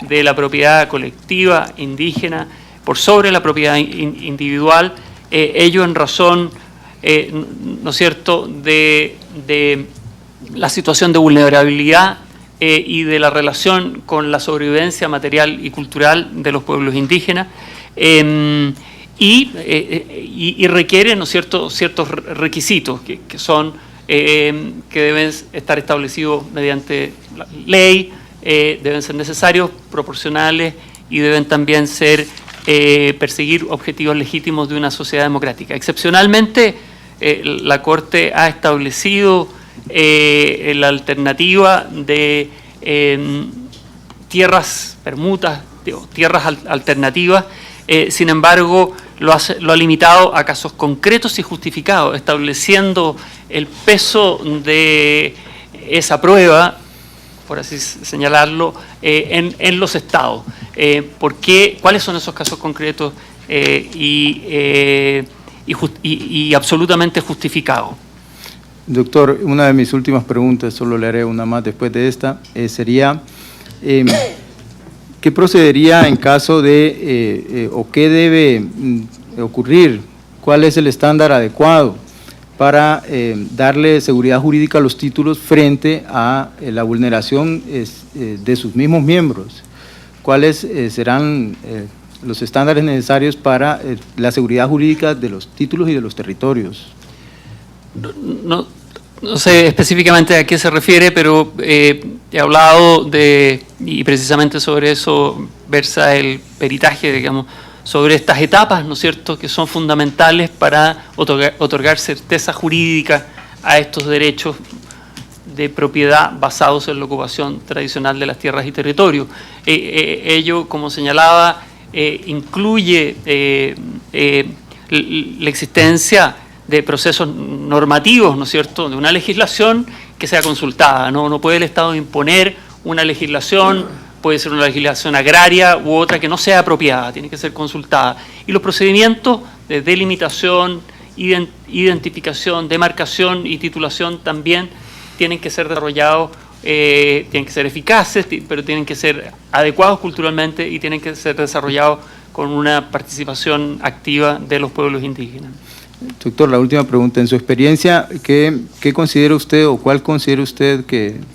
B: de la propiedad colectiva indígena por sobre la propiedad individual, ello en razón, ¿no es cierto?, de la situación de vulnerabilidad y de la relación con la sobrevivencia material y cultural de los pueblos indígenas, y requiere, ¿no es cierto?, ciertos requisitos que deben estar establecidos mediante la ley, deben ser necesarios, proporcionales y deben también perseguir objetivos legítimos de una sociedad democrática. Excepcionalmente, la Corte ha establecido la alternativa de tierras permutas, tierras alternativas, sin embargo, lo ha limitado a casos concretos y justificados, estableciendo el peso de esa prueba, por así señalarlo, en los estados. ¿Cuáles son esos casos concretos y absolutamente justificados?
F: Doctor, una de mis últimas preguntas, solo le haré una más después de esta, sería, ¿qué procedería en caso de, o qué debe ocurrir? ¿Cuál es el estándar adecuado para darle seguridad jurídica a los títulos frente a la vulneración de sus mismos miembros? ¿Cuáles serán los estándares necesarios para la seguridad jurídica de los títulos y de los territorios?
B: No sé específicamente a qué se refiere, pero he hablado y precisamente sobre eso versa el peritaje, digamos, sobre estas etapas, ¿no es cierto?, que son fundamentales para otorgar certeza jurídica a estos derechos de propiedad basados en la ocupación tradicional de las tierras y territorios. Ello, como señalaba, incluye la existencia de procesos normativos, ¿no es cierto?, de una legislación que sea consultada. No puede el Estado imponer una legislación, puede ser una legislación agraria u otra que no sea apropiada, tiene que ser consultada. Y los procedimientos de delimitación, identificación, demarcación y titulación también tienen que ser desarrollados, tienen que ser eficaces, pero tienen que ser adecuados culturalmente y tienen que ser desarrollados con una participación activa de los pueblos indígenas.
F: Doctor, la última pregunta. En su experiencia, ¿qué considera usted o cuál considera usted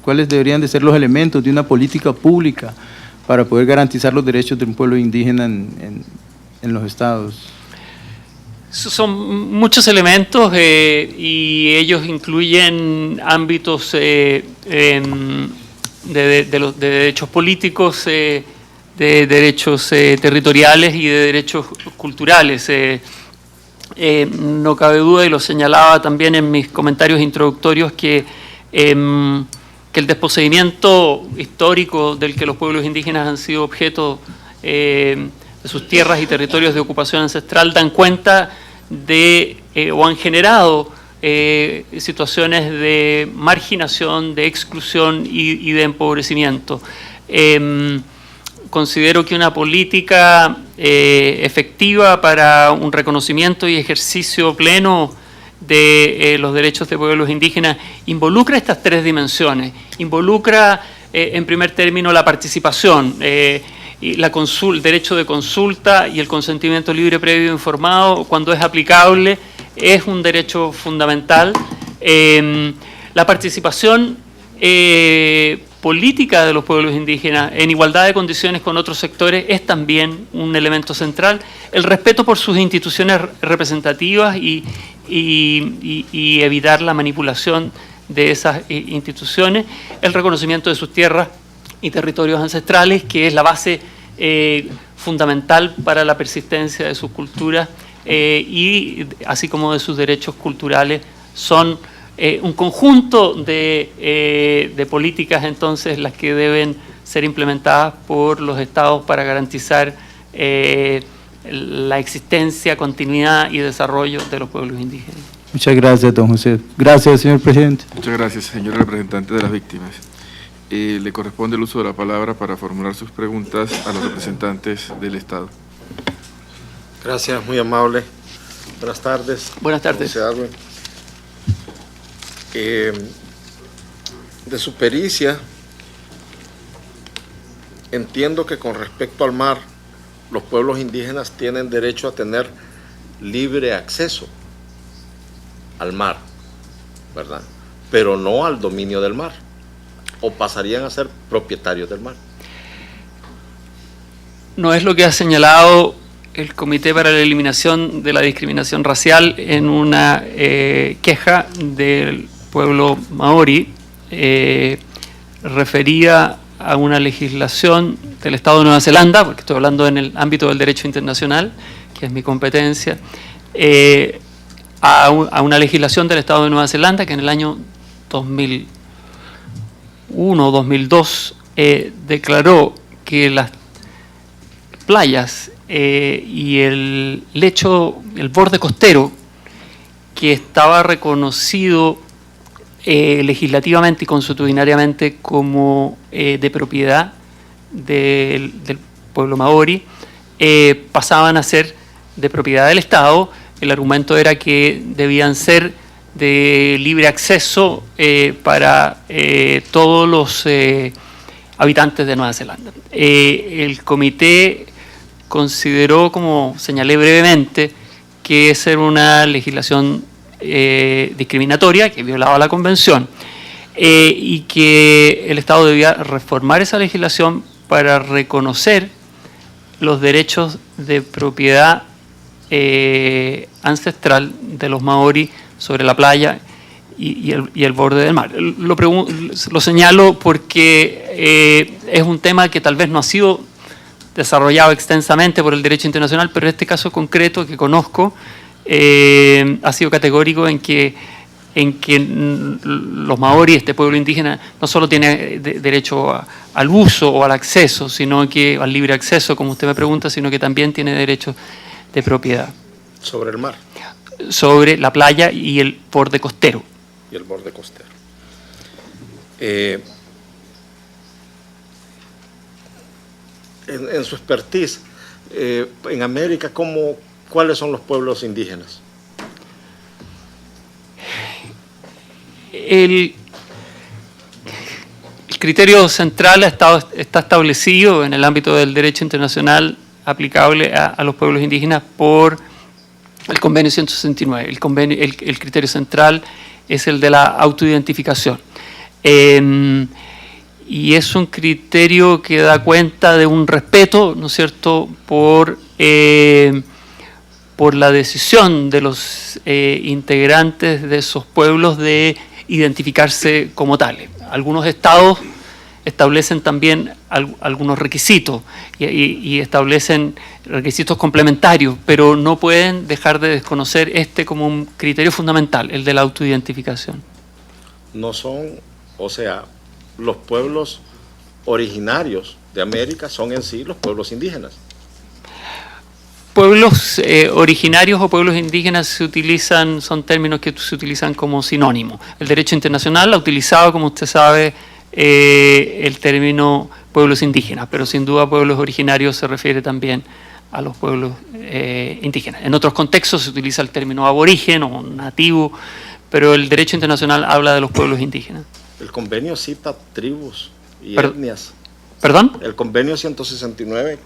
F: cuáles deberían de ser los elementos de una política pública para poder garantizar los derechos de un pueblo indígena en los estados?
B: Son muchos elementos y ellos incluyen ámbitos de derechos políticos, de derechos territoriales y de derechos culturales. No cabe duda, y lo señalaba también en mis comentarios introductorios, que el desposeimiento histórico del que los pueblos indígenas han sido objeto de sus tierras y territorios de ocupación ancestral dan cuenta de o han generado situaciones de marginación, de exclusión y de empobrecimiento. Considero que una política efectiva para un reconocimiento y ejercicio pleno de los derechos de pueblos indígenas involucra estas tres dimensiones. Involucra, en primer término, la participación, y el derecho de consulta y el consentimiento libre, previo e informado, cuando es aplicable, es un derecho fundamental. La participación política de los pueblos indígenas en igualdad de condiciones con otros sectores es también un elemento central. El respeto por sus instituciones representativas y evitar la manipulación de esas instituciones, el reconocimiento de sus tierras y territorios ancestrales, que es la base fundamental para la persistencia de sus culturas y así como de sus derechos culturales, son un conjunto de políticas entonces las que deben ser implementadas por los estados para garantizar la existencia, continuidad y desarrollo de los pueblos indígenas.
F: Muchas gracias, don José. Gracias, señor presidente.
C: Muchas gracias, señor representante de las víctimas. Le corresponde el uso de la palabra para formular sus preguntas a los representantes del Estado.
G: Gracias, muy amable. Buenas tardes.
B: Buenas tardes.
G: José Alwin. De su pericia, entiendo que con respecto al mar, los pueblos indígenas tienen derecho a tener libre acceso al mar, ¿verdad? Pero no al dominio del mar, o pasarían a ser propietarios del mar.
B: No es lo que ha señalado el Comité para la Eliminación de la Discriminación Racial en una queja del pueblo maorí, refería a una legislación del Estado de Nueva Zelanda, porque estoy hablando en el ámbito del derecho internacional, que es mi competencia, a una legislación del Estado de Nueva Zelanda que en el año 2001 o 2002 declaró que las playas y el lecho, el borde costero, que estaba reconocido legislativamente y consuetudinariamente como de propiedad del pueblo maorí, pasaban a ser de propiedad del Estado. El argumento era que debían ser de libre acceso para todos los habitantes de Nueva Zelanda. El comité consideró, como señalé brevemente, que esa era una legislación discriminatoria, que violaba la Convención, y que el Estado debía reformar esa legislación para reconocer los derechos de propiedad ancestral de los maorí sobre la playa y el borde del mar. Lo señalo porque es un tema que tal vez no ha sido desarrollado extensamente por el derecho internacional, pero en este caso concreto que conozco ha sido categórico en que los maorí, este pueblo indígena, no solo tiene derecho al uso o al acceso, sino que al libre acceso, como usted me pregunta, sino que también tiene derecho de propiedad.
G: Sobre el mar
B: Sobre la playa y el borde costero.
G: y el borde costero. En su expertise, en América, ¿cuáles son los pueblos indígenas?
B: El criterio central está establecido en el ámbito del derecho internacional aplicable a los pueblos indígenas por el convenio 169. El criterio central es el de la autoidentificación. Y es un criterio que da cuenta de un respeto, ¿no es cierto?, por la decisión de los integrantes de esos pueblos de identificarse como tales. Algunos estados establecen también algunos requisitos y establecen requisitos complementarios, pero no pueden dejar de desconocer este como un criterio fundamental, el de la autoidentificación.
G: No son, o sea, los pueblos originarios de América son en sí los pueblos indígenas.
B: Pueblos originarios o pueblos indígenas son términos que se utilizan como sinónimo. El derecho internacional ha utilizado, como usted sabe, el término pueblos indígenas, pero sin duda pueblos originarios se refiere también a los pueblos indígenas. En otros contextos se utiliza el término aborigen o nativo, pero el derecho internacional habla de los pueblos indígenas.
G: El convenio cita tribus y etnias.
B: ¿Perdón?
G: El convenio 169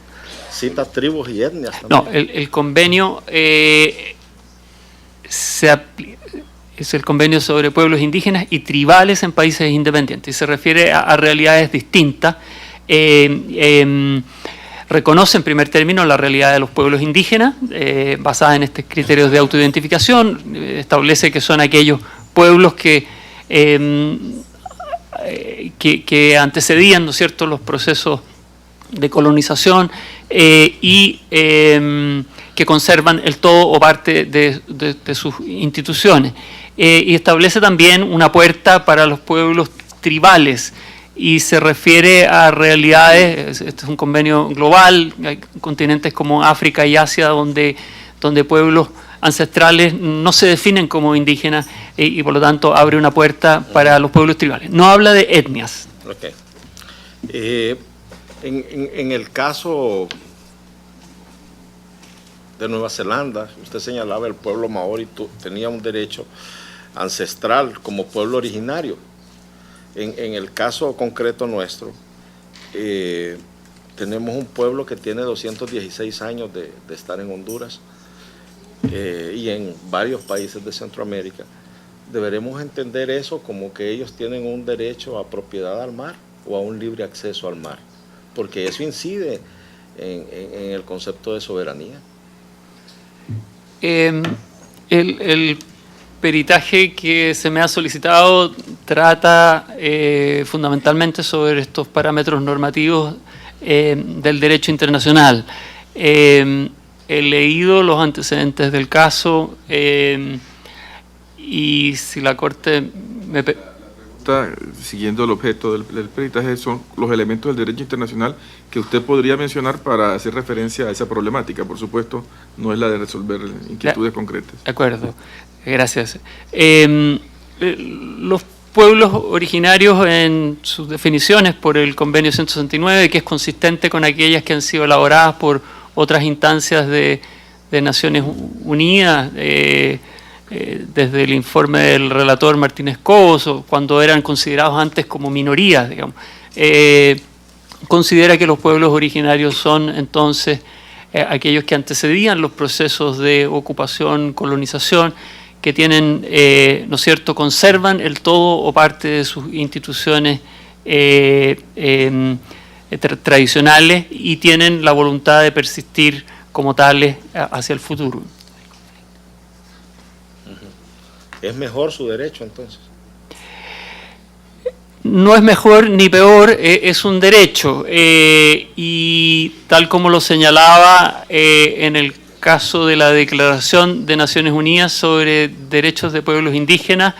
G: cita tribus y etnias también.
B: No, el convenio es el convenio sobre pueblos indígenas y tribales en países independientes y se refiere a realidades distintas. Reconoce en primer término la realidad de los pueblos indígenas basada en estos criterios de autoidentificación, establece que son aquellos pueblos que antecedían, ¿no es cierto?, los procesos de colonización y que conservan el todo o parte de sus instituciones. Y establece también una puerta para los pueblos tribales y se refiere a realidades, este es un convenio global, hay continentes como África y Asia donde pueblos ancestrales no se definen como indígenas y por lo tanto abre una puerta para los pueblos tribales. No habla de etnias.
G: Okay. En el caso de Nueva Zelanda, usted señalaba el pueblo maorí tenía un derecho ancestral como pueblo originario. En el caso concreto nuestro, tenemos un pueblo que tiene 216 años de estar en Honduras y en varios países de Centroamérica. ¿Deberemos entender eso como que ellos tienen un derecho a propiedad al mar o a un libre acceso al mar? Porque eso incide en el concepto de soberanía.
B: El peritaje que se me ha solicitado trata fundamentalmente sobre estos parámetros normativos del derecho internacional. He leído los antecedentes del caso y si la Corte me...
C: Siguiendo el objeto del peritaje, son los elementos del derecho internacional que usted podría mencionar para hacer referencia a esa problemática. Por supuesto, no es la de resolver inquietudes concretas.
B: De acuerdo, gracias. Los pueblos originarios en sus definiciones por el convenio 169, que es consistente con aquellas que han sido elaboradas por otras instancias de Naciones Unidas, desde el informe del relator Martínez Cobos, cuando eran considerados antes como minorías, digamos, considera que los pueblos originarios son entonces aquellos que antecedían los procesos de ocupación, colonización, que tienen, ¿no es cierto?, conservan el todo o parte de sus instituciones tradicionales y tienen la voluntad de persistir como tales hacia el futuro.
G: ¿Es mejor su derecho entonces?
B: No es mejor ni peor, es un derecho. Y tal como lo señalaba en el caso de la Declaración de Naciones Unidas sobre Derechos de Pueblos Indígenas,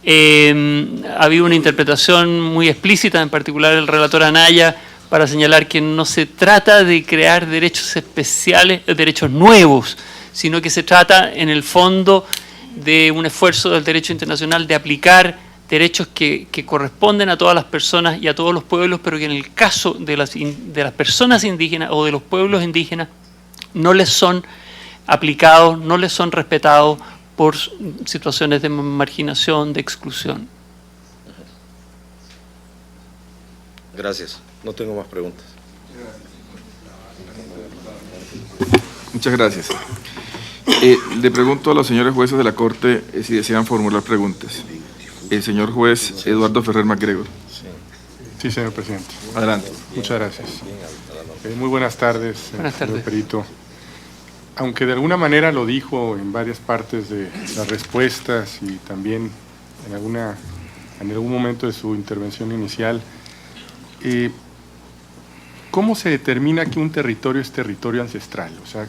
B: había una interpretación muy explícita, en particular el relator Anaya, para señalar que no se trata de crear derechos especiales, derechos nuevos, sino que se trata en el fondo de un esfuerzo del derecho internacional de aplicar derechos que corresponden a todas las personas y a todos los pueblos, pero que en el caso de las personas indígenas o de los pueblos indígenas no les son aplicados, no les son respetados por situaciones de marginación, de exclusión.
G: Gracias. No tengo más preguntas.
C: Muchas gracias. Le pregunto a los señores jueces de la Corte si desean formular preguntas. El señor juez Eduardo Ferrer MacGregor.
H: Sí, señor presidente.
C: Adelante.
H: Muchas gracias. Muy buenas tardes,
B: Buenas tardes.
H: señor perito. Aunque de alguna manera lo dijo en varias partes de las respuestas y también en algún momento de su intervención inicial, ¿cómo se determina que un territorio es territorio ancestral? O sea,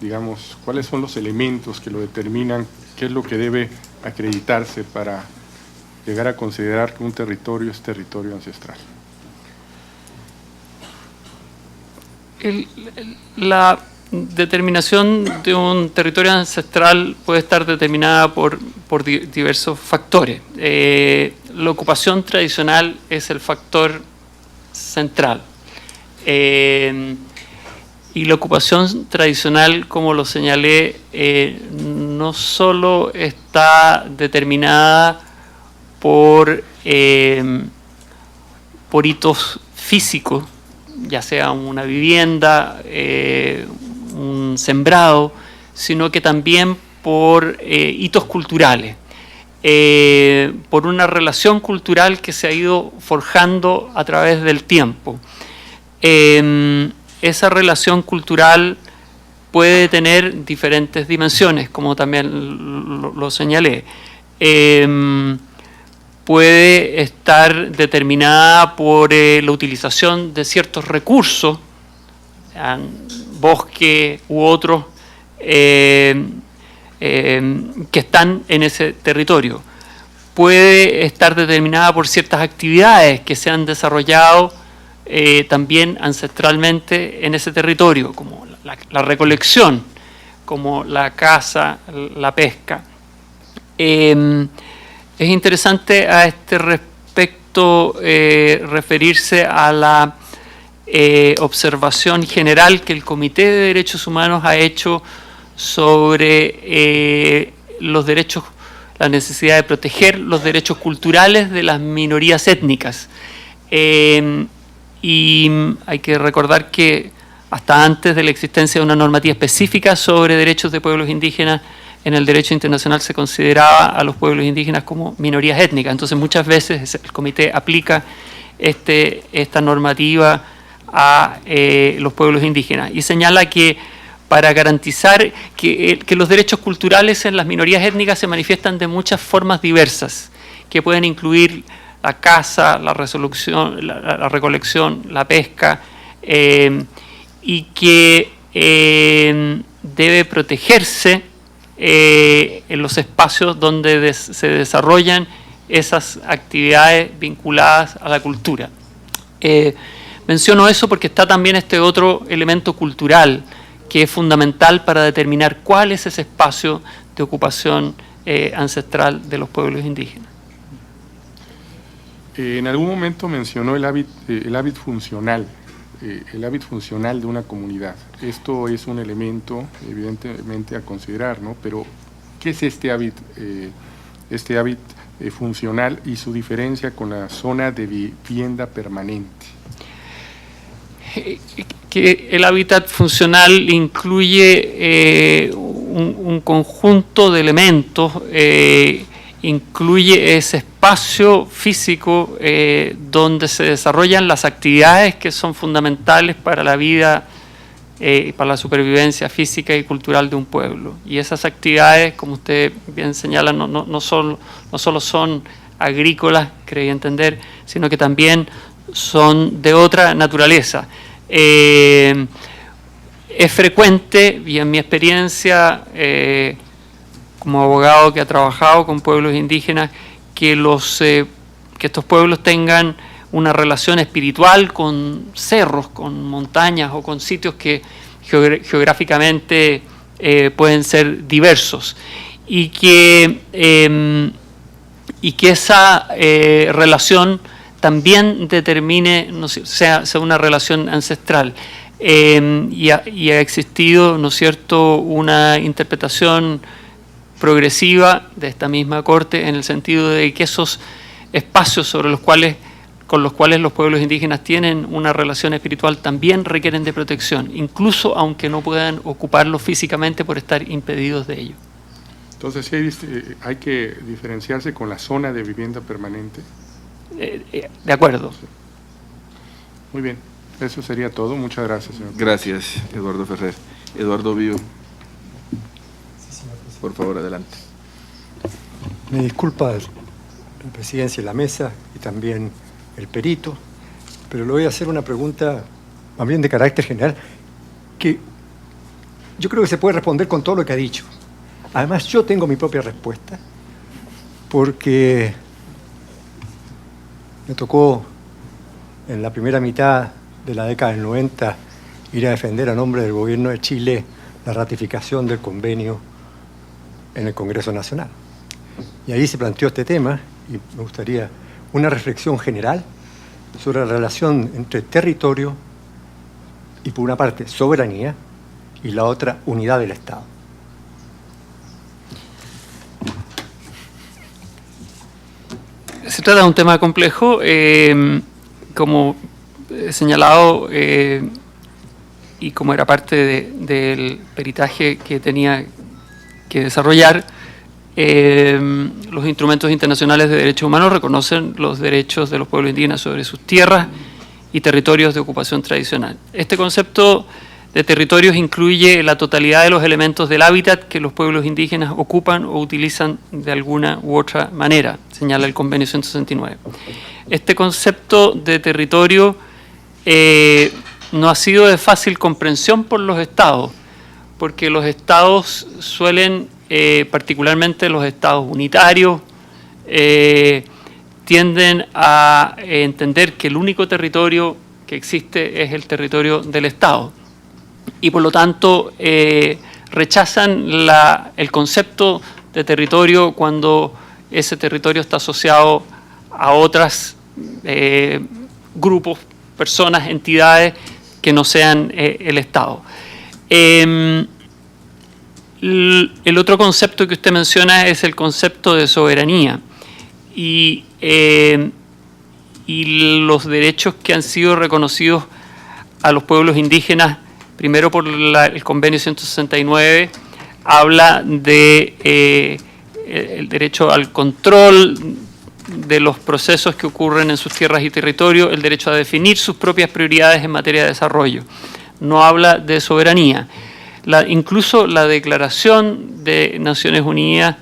H: digamos, ¿cuáles son los elementos que lo determinan? ¿Qué es lo que debe acreditarse para llegar a considerar que un territorio es territorio ancestral?
B: La determinación de un territorio ancestral puede estar determinada por diversos factores. La ocupación tradicional es el factor central. Y la ocupación tradicional, como lo señalé, no solo está determinada por hitos físicos, ya sea una vivienda, un sembrado, sino que también por hitos culturales, por una relación cultural que se ha ido forjando a través del tiempo. Esa relación cultural puede tener diferentes dimensiones, como también lo señalé. Puede estar determinada por la utilización de ciertos recursos, bosque u otros, que están en ese territorio. Puede estar determinada por ciertas actividades que se han desarrollado también ancestralmente en ese territorio, como la recolección, como la caza, la pesca. Es interesante a este respecto referirse a la observación general que el Comité de Derechos Humanos ha hecho sobre los derechos, la necesidad de proteger los derechos culturales de las minorías étnicas. Y hay que recordar que hasta antes de la existencia de una normativa específica sobre derechos de pueblos indígenas, en el derecho internacional se consideraba a los pueblos indígenas como minorías étnicas. Entonces muchas veces el comité aplica esta normativa a los pueblos indígenas y señala que para garantizar que los derechos culturales en las minorías étnicas se manifiestan de muchas formas diversas, que pueden incluir la caza, la recolección, la pesca, y que debe protegerse en los espacios donde se desarrollan esas actividades vinculadas a la cultura. Menciono eso porque está también este otro elemento cultural que es fundamental para determinar cuál es ese espacio de ocupación ancestral de los pueblos indígenas.
H: En algún momento mencionó el hábito funcional, de una comunidad. Esto es un elemento evidentemente a considerar, ¿no? Pero ¿qué es este hábito funcional y su diferencia con la zona de vivienda permanente?
B: Que el hábitat funcional incluye un conjunto de elementos, incluye ese espacio físico donde se desarrollan las actividades que son fundamentales para la vida para la supervivencia física y cultural de un pueblo. Y esas actividades, como usted bien señala, no solo son agrícolas, creí entender, sino que también son de otra naturaleza. Es frecuente, y en mi experiencia como abogado que ha trabajado con pueblos indígenas, que estos pueblos tengan una relación espiritual con cerros, con montañas o con sitios que geográficamente pueden ser diversos, y que esa relación también determine, sea una relación ancestral. Y ha existido, ¿no es cierto?, una interpretación progresiva de esta misma Corte en el sentido de que esos espacios con los cuales los pueblos indígenas tienen una relación espiritual también requieren de protección, incluso aunque no puedan ocuparlos físicamente por estar impedidos de ello.
H: Entonces, ¿sí hay que diferenciarse con la zona de vivienda permanente?
B: De acuerdo.
H: Sí. Muy bien, eso sería todo. Muchas gracias, señor.
C: Gracias, Eduardo Ferrer. Eduardo Vío. Por favor, adelante.
I: Me disculpa la presidencia de la mesa y también el perito, pero le voy a hacer una pregunta más bien de carácter general, que yo creo que se puede responder con todo lo que ha dicho. Además, yo tengo mi propia respuesta, porque me tocó en la primera mitad de la década del 90 ir a defender a nombre del gobierno de Chile la ratificación del convenio en el Congreso Nacional. Y ahí se planteó este tema, y me gustaría una reflexión general sobre la relación entre territorio y, por una parte, soberanía, y la otra, unidad del Estado.
B: Se trata de un tema complejo, como he señalado, y como era parte del peritaje que tenía que desarrollar, los instrumentos internacionales de derechos humanos reconocen los derechos de los pueblos indígenas sobre sus tierras y territorios de ocupación tradicional. Este concepto de territorios incluye la totalidad de los elementos del hábitat que los pueblos indígenas ocupan o utilizan de alguna u otra manera, señala el Convenio 169. Este concepto de territorio no ha sido de fácil comprensión por los estados, porque los estados suelen, particularmente los estados unitarios, tienden a entender que el único territorio que existe es el territorio del Estado, y por lo tanto rechazan el concepto de territorio cuando ese territorio está asociado a otros grupos, personas, entidades que no sean el Estado. El otro concepto que usted menciona es el concepto de soberanía, y los derechos que han sido reconocidos a los pueblos indígenas, primero por el Convenio 169, habla de el derecho al control de los procesos que ocurren en sus tierras y territorios, el derecho a definir sus propias prioridades en materia de desarrollo. No habla de soberanía. Incluso la Declaración de Naciones Unidas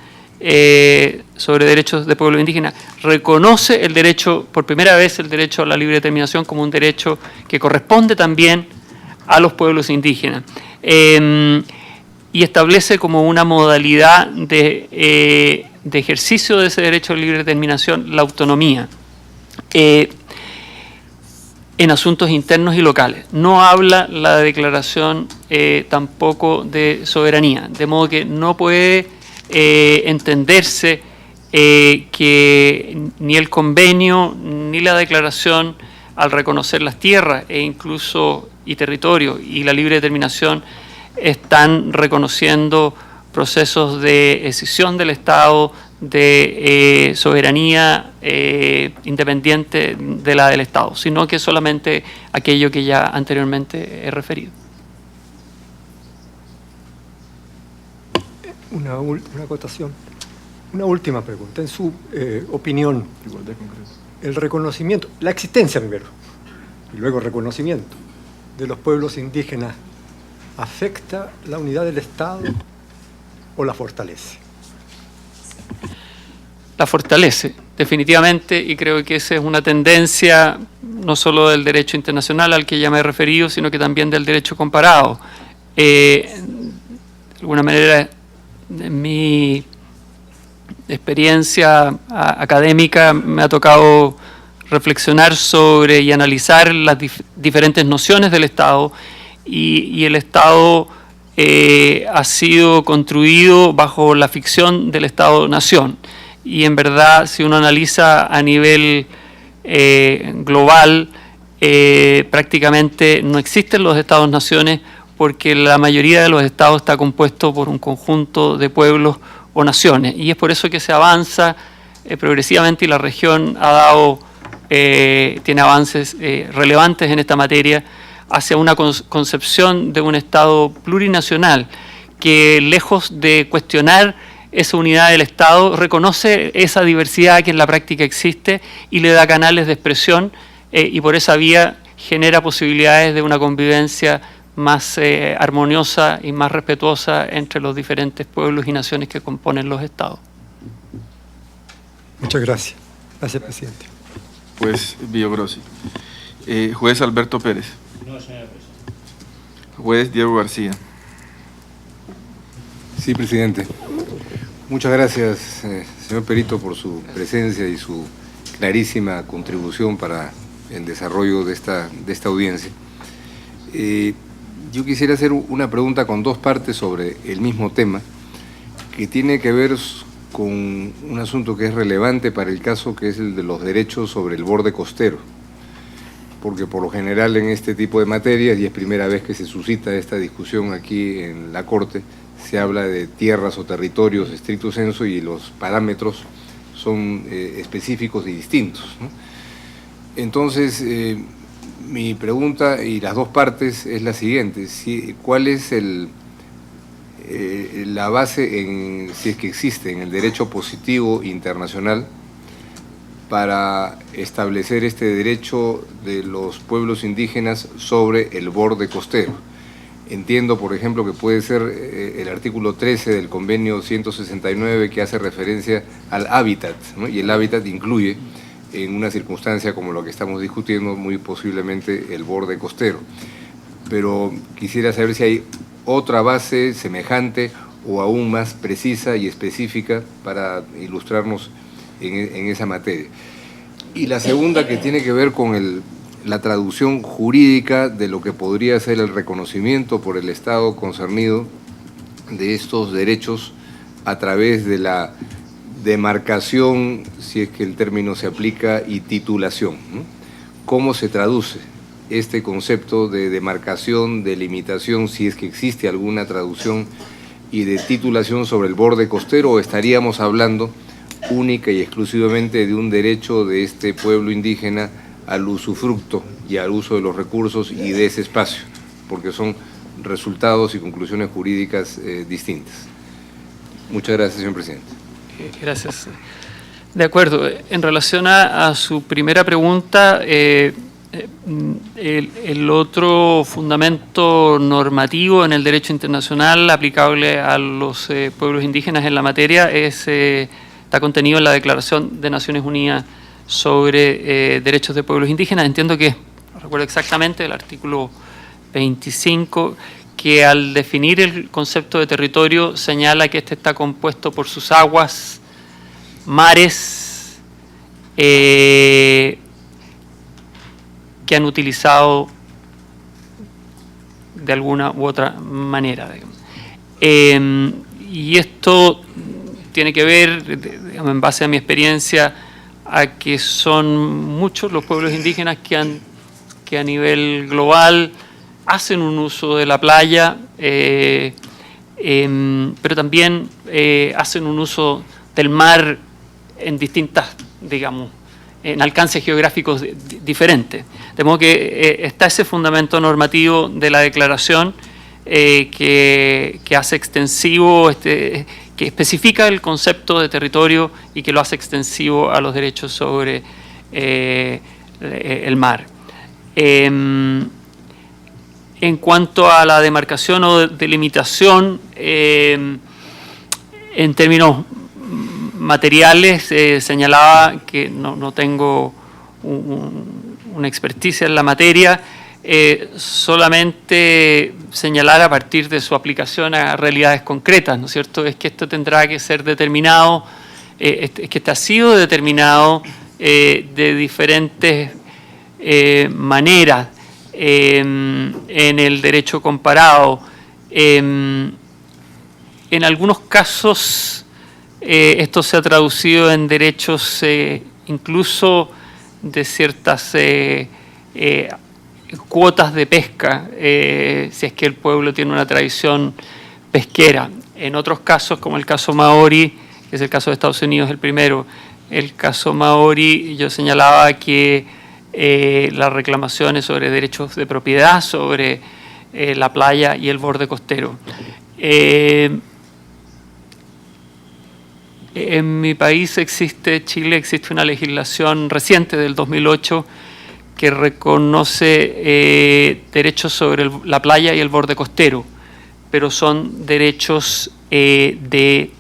B: sobre Derechos de Pueblos Indígenas reconoce el derecho, por primera vez, el derecho a la libre determinación como un derecho que corresponde también a los pueblos indígenas, y establece como una modalidad de ejercicio de ese derecho a libre determinación la autonomía en asuntos internos y locales. No habla la declaración tampoco de soberanía, de modo que no puede entenderse que ni el convenio ni la declaración, al reconocer las tierras y territorio y la libre determinación, están reconociendo procesos de escisión del Estado, de soberanía independiente de la del Estado, sino que solamente aquello que ya anteriormente he referido.
I: Una acotación. Una última pregunta. En su opinión, el reconocimiento, la existencia primero, y luego el reconocimiento de los pueblos indígenas afecta la unidad del Estado o la fortalece?
B: La fortalece, definitivamente, y creo que esa es una tendencia no solo del derecho internacional al que ya me he referido, sino que también del derecho comparado. De alguna manera, en mi experiencia académica me ha tocado reflexionar sobre y analizar las diferentes nociones del Estado, y el Estado ha sido construido bajo la ficción del Estado-nación. Y en verdad, si uno analiza a nivel global, prácticamente no existen los Estados-naciones, porque la mayoría de los estados está compuesto por un conjunto de pueblos o naciones. Y es por eso que se avanza progresivamente, y la región tiene avances relevantes en esta materia hacia una concepción de un Estado plurinacional que, lejos de cuestionar esa unidad del Estado, reconoce esa diversidad que en la práctica existe y le da canales de expresión, y por esa vía genera posibilidades de una convivencia más armoniosa y más respetuosa entre los diferentes pueblos y naciones que componen los Estados.
I: Muchas gracias. Gracias, presidente.
C: Juez Villogrossi. Juez Alberto Pérez.
J: No, señora presidenta.
C: Juez Diego García.
K: Sí, presidente. Muchas gracias, señor Perito, por su presencia y su clarísima contribución para el desarrollo de esta audiencia. Yo quisiera hacer una pregunta con dos partes sobre el mismo tema, que tiene que ver con un asunto que es relevante para el caso, que es el de los derechos sobre el borde costero. Porque por lo general en este tipo de materias, y es primera vez que se suscita esta discusión aquí en la Corte, se habla de tierras o territorios estricto sensu, y los parámetros son específicos y distintos, ¿no? Entonces, mi pregunta, y las dos partes, es la siguiente: ¿cuál es la base, si es que existe, en el derecho positivo internacional para establecer este derecho de los pueblos indígenas sobre el borde costero? Entiendo, por ejemplo, que puede ser el artículo 13 del convenio 169, que hace referencia al hábitat, ¿no? Y el hábitat incluye, en una circunstancia como la que estamos discutiendo, muy posiblemente el borde costero. Pero quisiera saber si hay otra base semejante o aún más precisa y específica para ilustrarnos en esa materia. Y la segunda, que tiene que ver con la traducción jurídica de lo que podría ser el reconocimiento por el Estado concernido de estos derechos a través de la demarcación, si es que el término se aplica, y titulación, ¿no? ¿Cómo se traduce este concepto de demarcación, delimitación, si es que existe alguna traducción, y de titulación sobre el borde costero, o estaríamos hablando única y exclusivamente de un derecho de este pueblo indígena al usufructo y al uso de los recursos y de ese espacio, porque son resultados y conclusiones jurídicas distintas? Muchas gracias, señor presidente.
B: Gracias. De acuerdo. En relación a su primera pregunta, el otro fundamento normativo en el derecho internacional aplicable a los pueblos indígenas en la materia está contenido en la Declaración de Naciones Unidas sobre Derechos de Pueblos Indígenas. Entiendo que, no recuerdo exactamente, el artículo 25, que al definir el concepto de territorio señala que este está compuesto por sus aguas, mares, que han utilizado de alguna u otra manera. Y esto tiene que ver, digamos, en base a mi experiencia, a que son muchos los pueblos indígenas que a nivel global hacen un uso de la playa, pero también hacen un uso del mar en distintas, digamos, en alcances geográficos diferentes. De modo que está ese fundamento normativo de la declaración que hace extensivo, que especifica el concepto de territorio y que lo hace extensivo a los derechos sobre el mar. En En cuanto a la demarcación o delimitación, en términos materiales, señalaba que no tengo una experticia en la materia, solamente señalar a partir de su aplicación a realidades concretas, ¿no es cierto? Es que esto tendrá que ser determinado, es que este ha sido determinado de diferentes maneras en el derecho comparado. En algunos casos esto se ha traducido en derechos incluso de ciertas cuotas de pesca, si es que el pueblo tiene una tradición pesquera. En otros casos, como el caso Maori, que es el caso de Estados Unidos, el primero, el caso Maori, yo señalaba que las reclamaciones sobre derechos de propiedad, sobre la playa y el borde costero. En mi país Chile, existe una legislación reciente del 2008 que reconoce derechos sobre la playa y el borde costero, pero son derechos de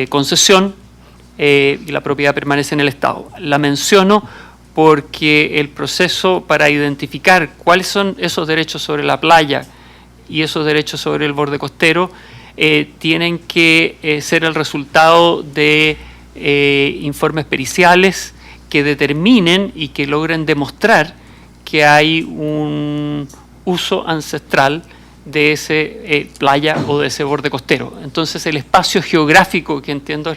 B: concesión y la propiedad permanece en el Estado. La menciono porque el proceso para identificar cuáles son esos derechos sobre la playa y esos derechos sobre el borde costero tienen que ser el resultado de informes periciales que determinen y que logren demostrar que hay un uso ancestral de ese playa o de ese borde costero. Entonces el espacio geográfico, que entiendo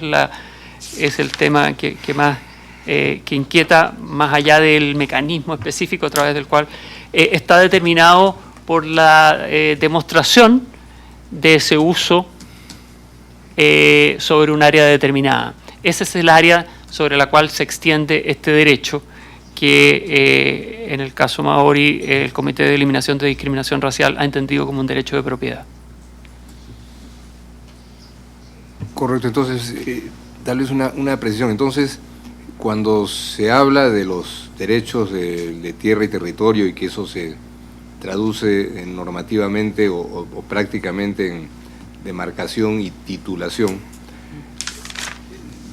B: es el tema que más que inquieta, más allá del mecanismo específico a través del cual está determinado por la demostración de ese uso sobre un área determinada. Ese es el área sobre la cual se extiende este derecho que en el caso Maori el Comité de Eliminación de Discriminación Racial ha entendido como un derecho de propiedad.
K: Correcto, entonces, tal vez una precisión. Entonces, cuando se habla de los derechos de tierra y territorio y que eso se traduce normativamente o prácticamente en demarcación y titulación,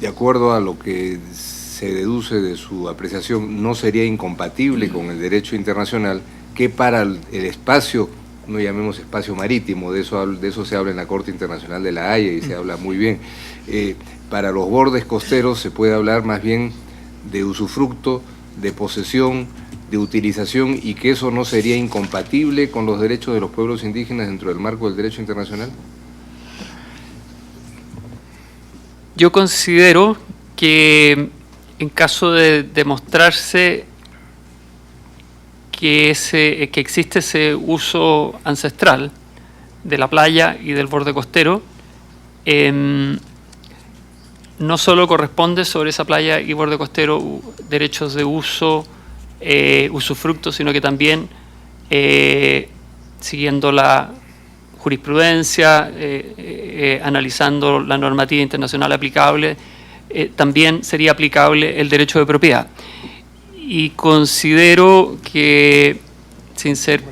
K: de acuerdo a lo que se deduce de su apreciación, no sería incompatible con el derecho internacional que para el espacio, no llamemos espacio marítimo, de eso se habla en la Corte Internacional de la Haya y se habla muy bien, para los bordes costeros se puede hablar más bien de usufructo, de posesión, de utilización, y que eso no sería incompatible con los derechos de los pueblos indígenas dentro del marco del derecho internacional.
B: Yo considero que en caso de demostrarse que existe ese uso ancestral de la playa y del borde costero, no solo corresponde sobre esa playa y borde costero derechos de uso, usufructo, sino que también, siguiendo la jurisprudencia, analizando la normativa internacional aplicable, también sería aplicable el derecho de propiedad. Y considero que, sin ser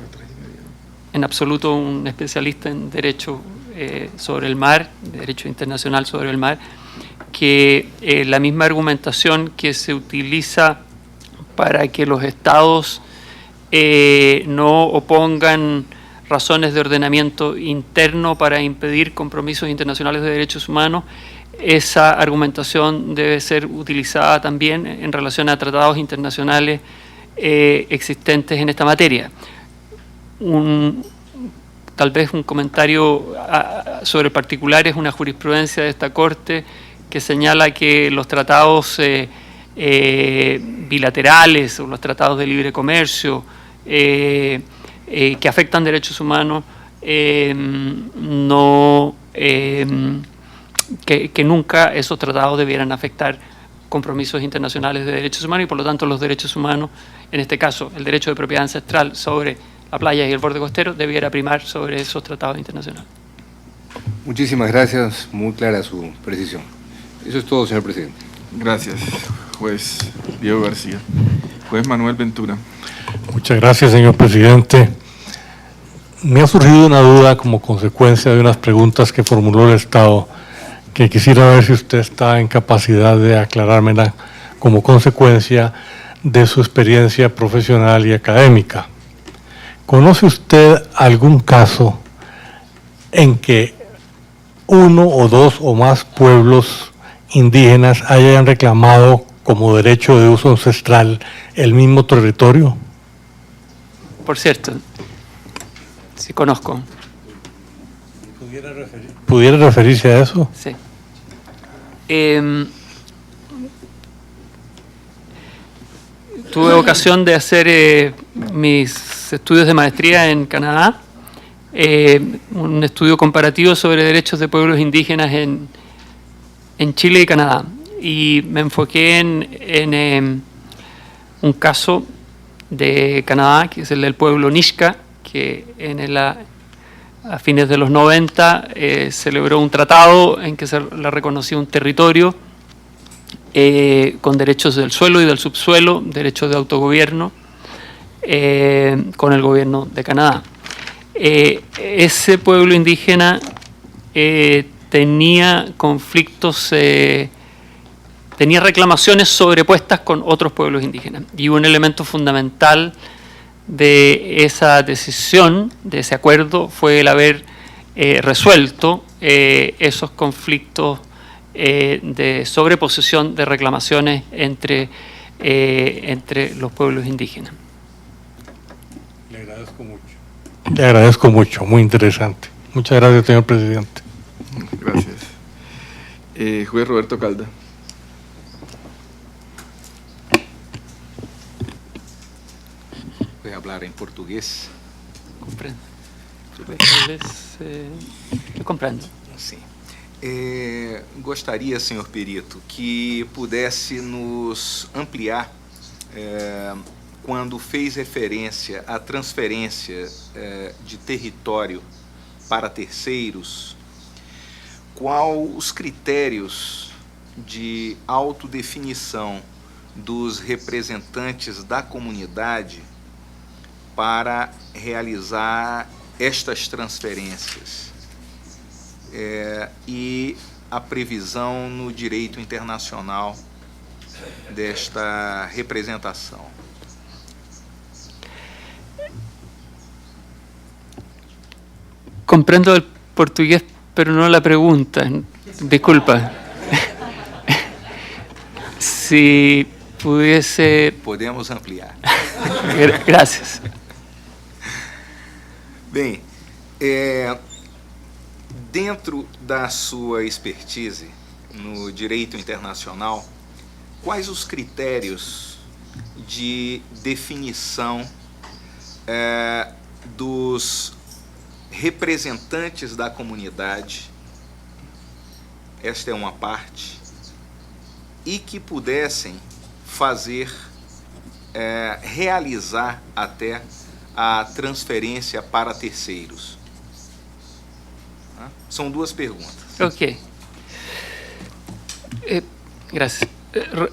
B: en absoluto un especialista en derecho sobre el mar, derecho internacional sobre el mar, que la misma argumentación que se utiliza para que los estados no opongan razones de ordenamiento interno para impedir compromisos internacionales de derechos humanos, esa argumentación debe ser utilizada también en relación a tratados internacionales existentes en esta materia. Tal vez un comentario sobre el particular es una jurisprudencia de esta Corte que señala que los tratados bilaterales o los tratados de libre comercio que afectan derechos humanos que nunca esos tratados debieran afectar compromisos internacionales de derechos humanos y por lo tanto los derechos humanos, en este caso el derecho de propiedad ancestral sobre la playa y el borde costero, debiera primar sobre esos tratados internacionales.
K: Muchísimas gracias, muy clara su precisión. Eso es todo, señor presidente.
C: Gracias, juez Diego García. Juez Manuel Ventura.
J: Muchas gracias, señor presidente. Me ha surgido una duda como consecuencia de unas preguntas que formuló el Estado, que quisiera ver si usted está en capacidad de aclarármela como consecuencia de su experiencia profesional y académica. ¿Conoce usted algún caso en que uno o dos o más pueblos indígenas hayan reclamado como derecho de uso ancestral el mismo territorio?
B: Por cierto, sí conozco.
J: ¿Pudiera referirse a eso?
B: Sí. Tuve ocasión de hacer mis estudios de maestría en Canadá, un estudio comparativo sobre derechos de pueblos indígenas en Chile y Canadá. Y me enfoqué en un caso de Canadá, que es el del pueblo Nisga'a, que a fines de los 90 celebró un tratado en que se le reconocía un territorio con derechos del suelo y del subsuelo, derechos de autogobierno, con el gobierno de Canadá. Ese pueblo indígena tenía conflictos, tenía reclamaciones sobrepuestas con otros pueblos indígenas. Y un elemento fundamental de esa decisión, de ese acuerdo, fue el haber resuelto esos conflictos de sobreposición de reclamaciones entre los pueblos indígenas.
J: Le agradezco mucho. Le agradezco mucho, muy interesante. Muchas gracias, señor presidente.
C: Gracias. Juez Roberto Calda.
L: Voy a hablar en portugués.
B: Comprendo. Eu compreendo.
L: Sim. Gostaria, senhor perito, que pudesse nos ampliar quando fez referência à transferência de território para terceiros, qual os critérios de autodefinição dos representantes da comunidade para realizar estas transferências e a previsão no direito internacional desta representação.
B: Comprendo el portugués, pero no la pregunta. Disculpa. Si pudiese...
L: Podemos ampliar.
B: Gracias.
L: Bem, dentro da sua expertise no direito internacional, quais os critérios de definição dos representantes da comunidade, esta é uma parte, e que pudessem fazer, realizar até a transferência para terceiros? São duas perguntas.
B: Ok. Gracias.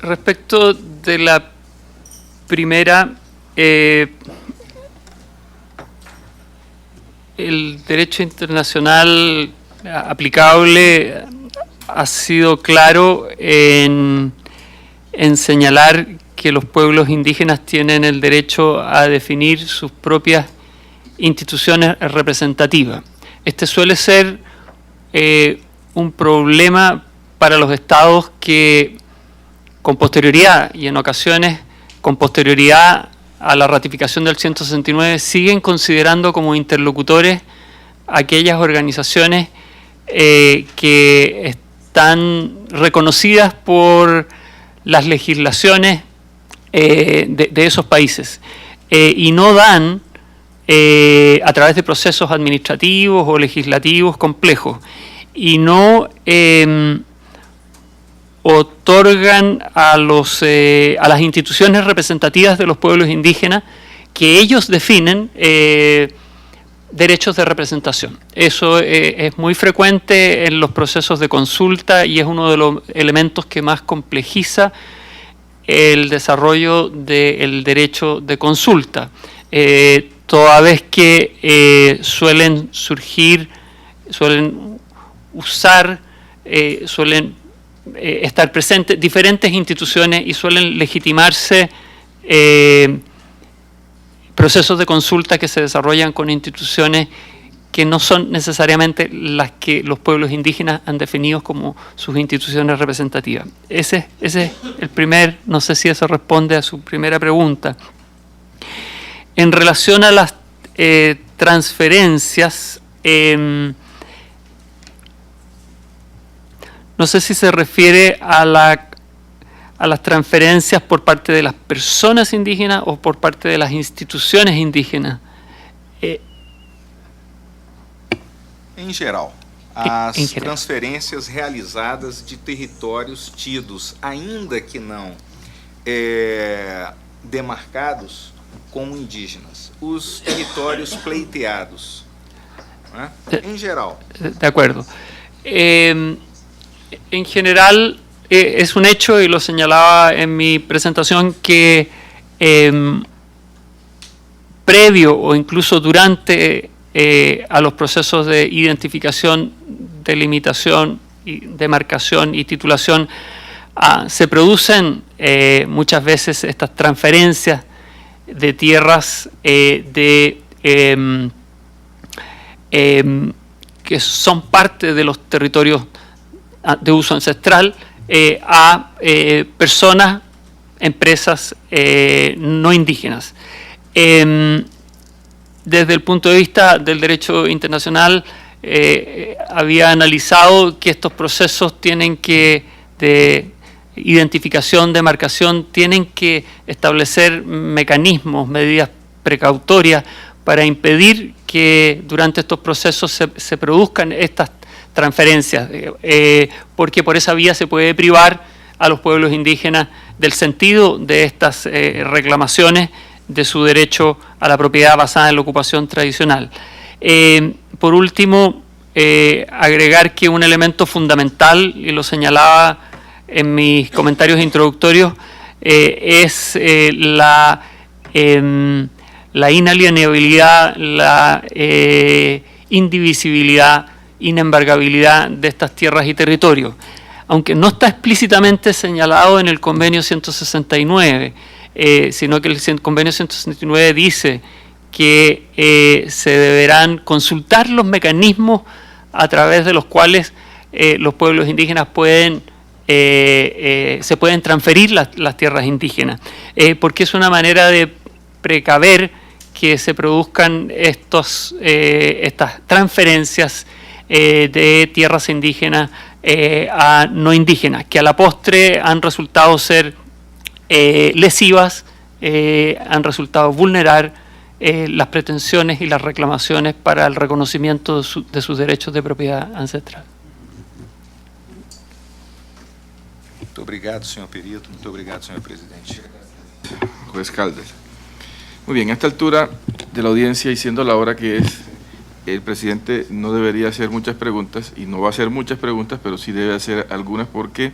B: Respecto de la primera, el derecho internacional aplicable ha sido claro en señalar que los pueblos indígenas tienen el derecho a definir sus propias instituciones representativas. Este suele ser un problema para los estados que con posterioridad y en ocasiones con posterioridad a la ratificación del 169 siguen considerando como interlocutores aquellas organizaciones que están reconocidas por las legislaciones de esos países y no dan a través de procesos administrativos o legislativos complejos y no otorgan a las instituciones representativas de los pueblos indígenas que ellos definen derechos de representación. Eso es muy frecuente en los procesos de consulta y es uno de los elementos que más complejiza el desarrollo del derecho de consulta, toda vez que suelen surgir, suelen usar, suelen estar presentes diferentes instituciones y suelen legitimarse procesos de consulta que se desarrollan con instituciones que no son necesariamente las que los pueblos indígenas han definido como sus instituciones representativas. Ese es el primer, no sé si eso responde a su primera pregunta. En relación a las transferencias, no sé si se refiere a las transferencias por parte de las personas indígenas o por parte de las instituciones indígenas.
L: Em geral, as transferências realizadas de territórios tidos, ainda que não demarcados, como indígenas, os territórios pleiteados, né? Em geral.
B: De acuerdo. En general, es un hecho, y lo señalaba en mi presentación, que previo o incluso durante a los procesos de identificación, delimitación, demarcación y titulación, se producen muchas veces estas transferencias de tierras que son parte de los territorios de uso ancestral a personas, empresas no indígenas. Desde el punto de vista del derecho internacional, había analizado que estos procesos de identificación, demarcación, tienen que establecer mecanismos, medidas precautorias para impedir que durante estos procesos se produzcan estas transferencias, porque por esa vía se puede privar a los pueblos indígenas del sentido de estas reclamaciones, de su derecho a la propiedad basada en la ocupación tradicional. Por último, agregar que un elemento fundamental, y lo señalaba en mis comentarios introductorios, es la inalienabilidad, la indivisibilidad, inembargabilidad de estas tierras y territorios. Aunque no está explícitamente señalado en el convenio 169, sino que el convenio 169 dice que se deberán consultar los mecanismos a través de los cuales los pueblos indígenas se pueden transferir las tierras indígenas, porque es una manera de precaver que se produzcan estas transferencias de tierras indígenas a no indígenas, que a la postre han resultado ser lesivas, han resultado vulnerar las pretensiones y las reclamaciones para el reconocimiento de sus derechos de propiedad ancestral.
L: Muito obrigado, señor Perito. Muito obrigado, señor presidente.
C: Juez Caldas. Muy bien, a esta altura de la audiencia y siendo la hora que es, el presidente no debería hacer muchas preguntas y no va a hacer muchas preguntas, pero sí debe hacer algunas porque,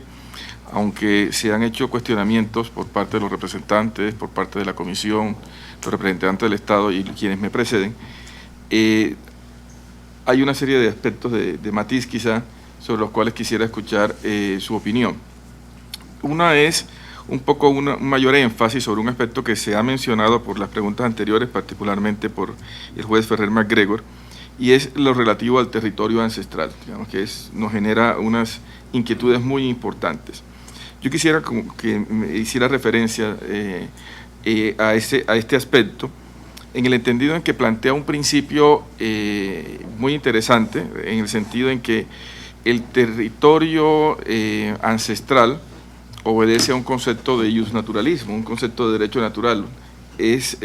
C: aunque se han hecho cuestionamientos por parte de los representantes, por parte de la comisión, los representantes del Estado y quienes me preceden, hay una serie de aspectos de matiz quizá sobre los cuales quisiera escuchar su opinión. Una es un poco un mayor énfasis sobre un aspecto que se ha mencionado por las preguntas anteriores, particularmente por el juez Ferrer MacGregor, y es lo relativo al territorio ancestral, digamos que nos genera unas inquietudes muy importantes. Yo quisiera que me hiciera referencia a este aspecto, en el entendido en que plantea un principio muy interesante, en el sentido en que el territorio ancestral obedece a un concepto de iusnaturalismo, un concepto de derecho natural. Es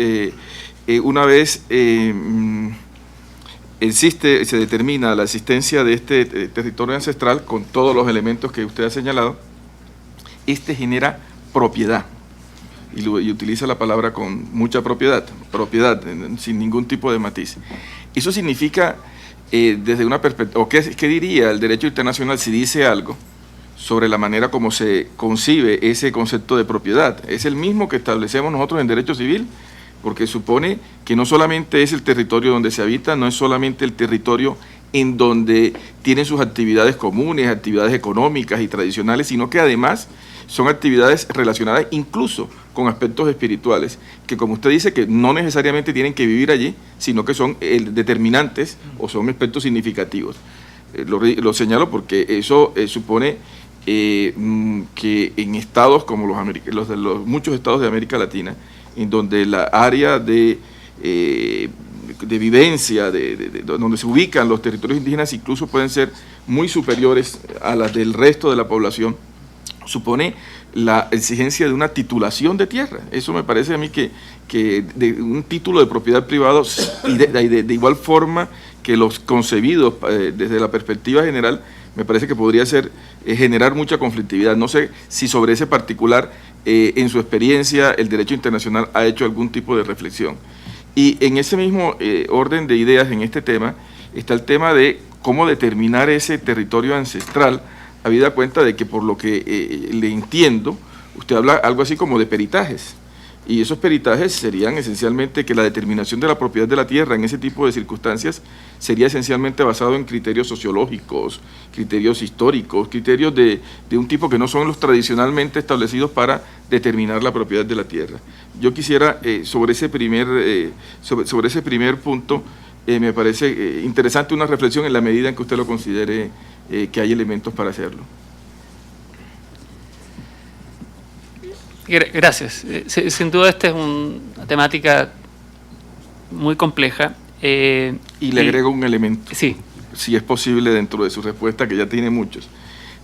C: una vez se determina la existencia de este territorio ancestral con todos los elementos que usted ha señalado, genera propiedad, y utiliza la palabra con mucha propiedad, sin ningún tipo de matiz. Eso significa, desde una perspectiva, o qué diría el derecho internacional si dice algo sobre la manera como se concibe ese concepto de propiedad. Es el mismo que establecemos nosotros en derecho civil, porque supone que no solamente es el territorio donde se habita, no es solamente el territorio en donde tienen sus actividades comunes, actividades económicas y tradicionales, sino que además son actividades relacionadas incluso con aspectos espirituales, que como usted dice, que no necesariamente tienen que vivir allí, sino que son determinantes o son aspectos significativos. Lo señalo porque eso supone que en estados como los muchos estados de América Latina, en donde la área de vivencia, donde se ubican los territorios indígenas, incluso pueden ser muy superiores a las del resto de la población, supone la exigencia de una titulación de tierra. Eso me parece a mí que de un título de propiedad privado, y de igual forma que los concebidos desde la perspectiva general, me parece que podría generar mucha conflictividad. No sé si sobre ese particular, en su experiencia, el derecho internacional ha hecho algún tipo de reflexión. Y en ese mismo orden de ideas, en este tema, está el tema de cómo determinar ese territorio ancestral, habida cuenta de que, por lo que le entiendo, usted habla algo así como de peritajes. Y esos peritajes serían esencialmente que la determinación de la propiedad de la tierra en ese tipo de circunstancias sería esencialmente basado en criterios sociológicos, criterios históricos, criterios de un tipo que no son los tradicionalmente establecidos para determinar la propiedad de la tierra. Yo quisiera, sobre ese primer punto, me parece interesante una reflexión en la medida en que usted lo considere que hay elementos para hacerlo.
B: Gracias. Sin duda esta es una temática muy compleja.
C: Y le agrego un elemento,
B: sí,
C: si es posible dentro de su respuesta, que ya tiene muchos.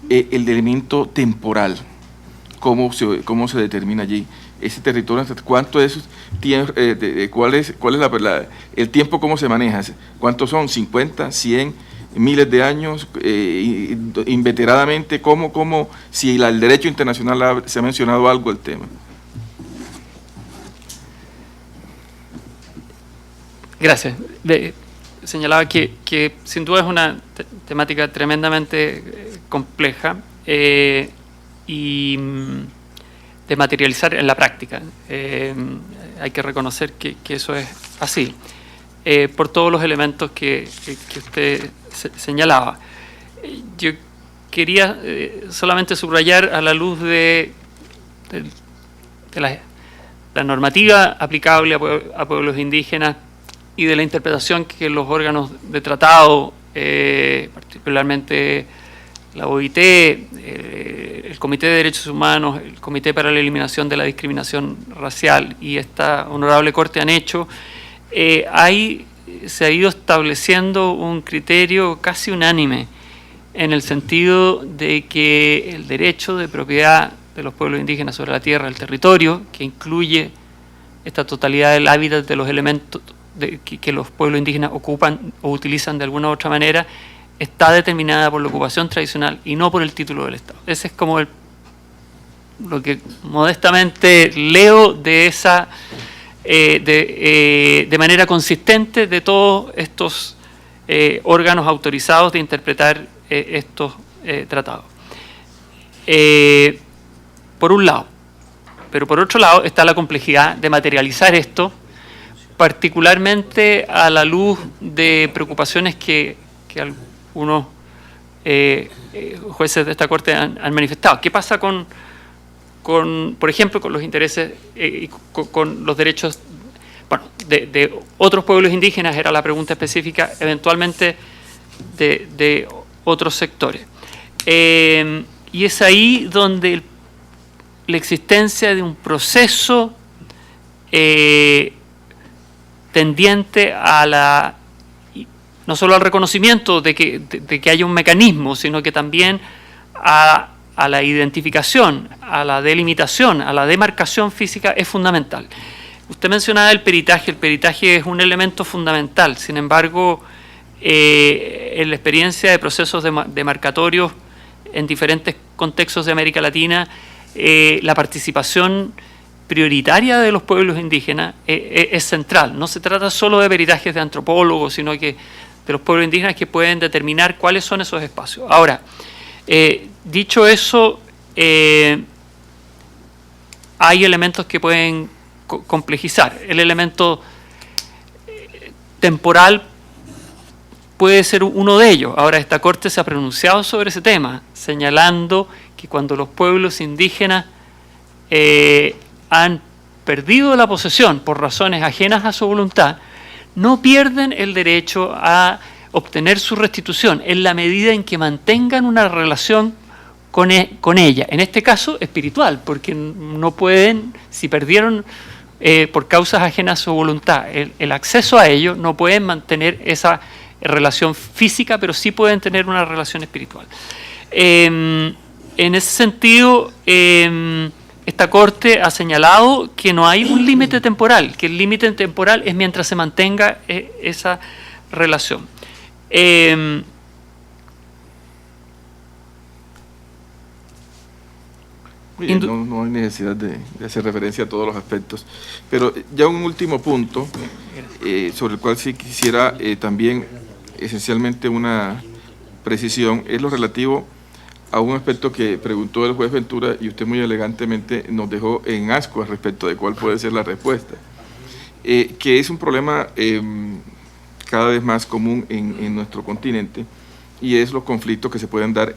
C: El elemento temporal, ¿cómo se determina allí? Ese territorio, ¿cuánto es? ¿Cuál es el tiempo, cómo se maneja? ¿Cuántos son? ¿50, 100, miles de años? Inveteradamente, ¿cómo si el derecho internacional se ha mencionado algo del tema?
B: Gracias. Señalaba que sin duda es una temática tremendamente compleja y de materializar en la práctica. Hay que reconocer que eso es así, por todos los elementos que usted señalaba. Yo quería solamente subrayar, a la luz de la normativa aplicable a pueblos indígenas y de la interpretación que los órganos de tratado, particularmente la OIT, el Comité de Derechos Humanos, el Comité para la Eliminación de la Discriminación Racial y esta honorable Corte han hecho, se ha ido estableciendo un criterio casi unánime en el sentido de que el derecho de propiedad de los pueblos indígenas sobre la tierra, el territorio, que incluye esta totalidad del hábitat de los elementos que los pueblos indígenas ocupan o utilizan de alguna u otra manera, está determinada por la ocupación tradicional y no por el título del Estado. Ese es como lo que modestamente leo de esa de manera consistente de todos estos órganos autorizados de interpretar estos tratados. Por un lado, pero por otro lado está la complejidad de materializar esto, particularmente a la luz de preocupaciones que algunos jueces de esta Corte han manifestado. ¿Qué pasa por ejemplo, con los intereses y con los derechos de otros pueblos indígenas? Era la pregunta específica, eventualmente de otros sectores. Y es ahí donde la existencia de un proceso tendiente a no solo al reconocimiento de que haya un mecanismo, sino que también a la identificación, a la delimitación, a la demarcación física es fundamental. Usted mencionaba el peritaje es un elemento fundamental. Sin embargo, en la experiencia de procesos demarcatorios en diferentes contextos de América Latina, la participación prioritaria de los pueblos indígenas es central. No se trata solo de peritajes de antropólogos, sino que de los pueblos indígenas que pueden determinar cuáles son esos espacios. Ahora, Dicho eso, hay elementos que pueden complejizar. El elemento temporal puede ser uno de ellos. Ahora, esta Corte se ha pronunciado sobre ese tema, señalando que cuando los pueblos indígenas han perdido la posesión por razones ajenas a su voluntad, no pierden el derecho a obtener su restitución en la medida en que mantengan una relación con ella, en este caso espiritual, porque no pueden, si perdieron por causas ajenas a su voluntad el acceso a ello, no pueden mantener esa relación física, pero sí pueden tener una relación espiritual. En ese sentido, esta Corte ha señalado que no hay un límite temporal, que el límite temporal es mientras se mantenga esa relación.
C: No hay necesidad de hacer referencia a todos los aspectos, pero ya un último punto sobre el cual sí quisiera también esencialmente una precisión, es lo relativo a un aspecto que preguntó el juez Ventura y usted muy elegantemente nos dejó en ascuas respecto de cuál puede ser la respuesta, que es un problema cada vez más común en nuestro continente, y es los conflictos que se pueden dar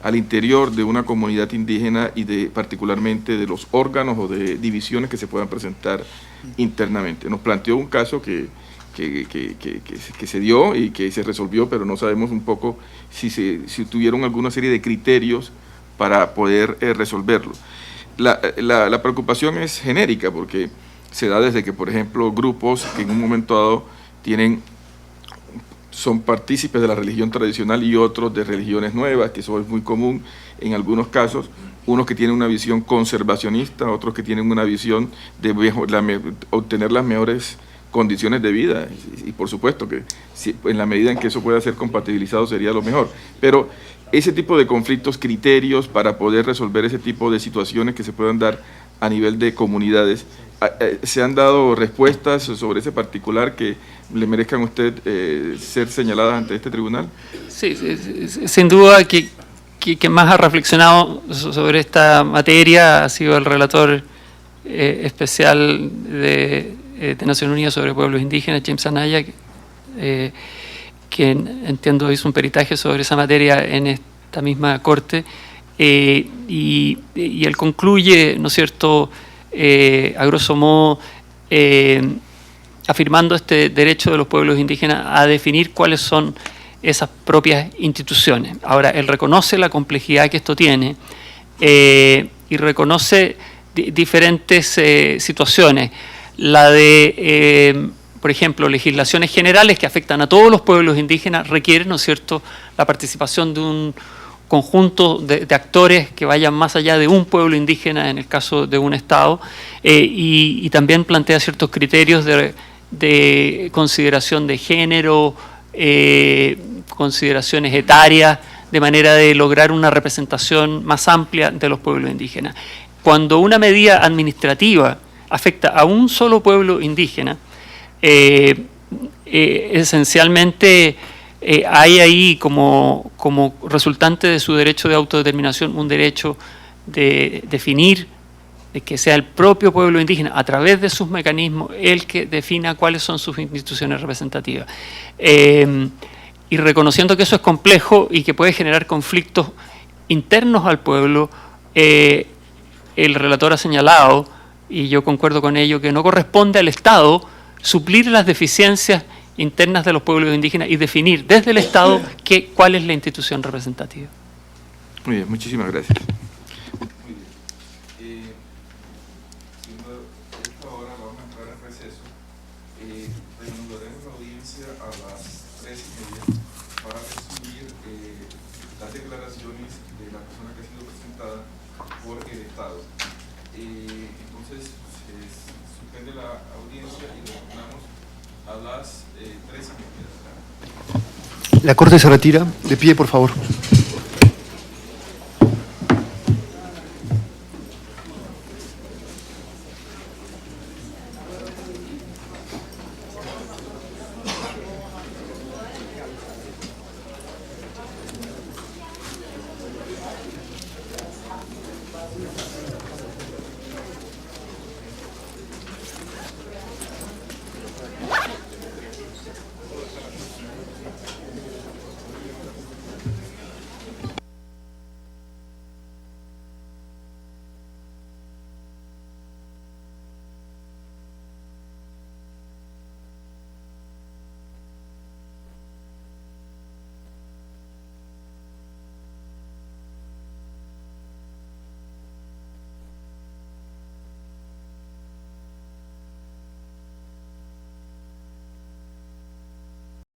C: al interior de una comunidad indígena y particularmente de los órganos o de divisiones que se puedan presentar internamente. Nos planteó un caso que se dio y que se resolvió, pero no sabemos un poco si tuvieron alguna serie de criterios para poder resolverlo. La preocupación es genérica porque se da desde que, por ejemplo, grupos que en un momento dado son partícipes de la religión tradicional y otros de religiones nuevas, que eso es muy común en algunos casos, unos que tienen una visión conservacionista, otros que tienen una visión de obtener las mejores condiciones de vida, y por supuesto que en la medida en que eso pueda ser compatibilizado sería lo mejor, pero ese tipo de conflictos, criterios para poder resolver ese tipo de situaciones que se puedan dar a nivel de comunidades, ¿se han dado respuestas sobre ese particular que le merezcan a usted ser señaladas ante este tribunal?
B: Sí, sin duda que más ha reflexionado sobre esta materia ha sido el relator especial de Naciones Unidas sobre Pueblos Indígenas, James Anaya, quien entiendo hizo un peritaje sobre esa materia en esta misma Corte, y él concluye, ¿no es cierto?, a grosso modo, afirmando este derecho de los pueblos indígenas a definir cuáles son esas propias instituciones. Ahora, él reconoce la complejidad que esto tiene y reconoce diferentes situaciones. La de, por ejemplo, legislaciones generales que afectan a todos los pueblos indígenas requieren, ¿no es cierto?, la participación de un conjunto de actores que vayan más allá de un pueblo indígena en el caso de un Estado, y también plantea ciertos criterios de consideración de género, consideraciones etarias, de manera de lograr una representación más amplia de los pueblos indígenas. Cuando una medida administrativa afecta a un solo pueblo indígena, esencialmente hay ahí como resultante de su derecho de autodeterminación un derecho de definir, de que sea el propio pueblo indígena, a través de sus mecanismos, el que defina cuáles son sus instituciones representativas. Y reconociendo que eso es complejo y que puede generar conflictos internos al pueblo, el relator ha señalado, y yo concuerdo con ello, que no corresponde al Estado suplir las deficiencias internas de los pueblos indígenas y definir desde el Estado cuál es la institución representativa.
C: Muy bien, muchísimas gracias. Esta hora vamos a entrar en receso. Reanudaremos la audiencia a las 3:30 para recibir las declaraciones de la persona que ha sido presentada por el Estado. Entonces, se suspende la audiencia y retornamos a las 3:30.
M: La Corte se retira. De pie, por favor.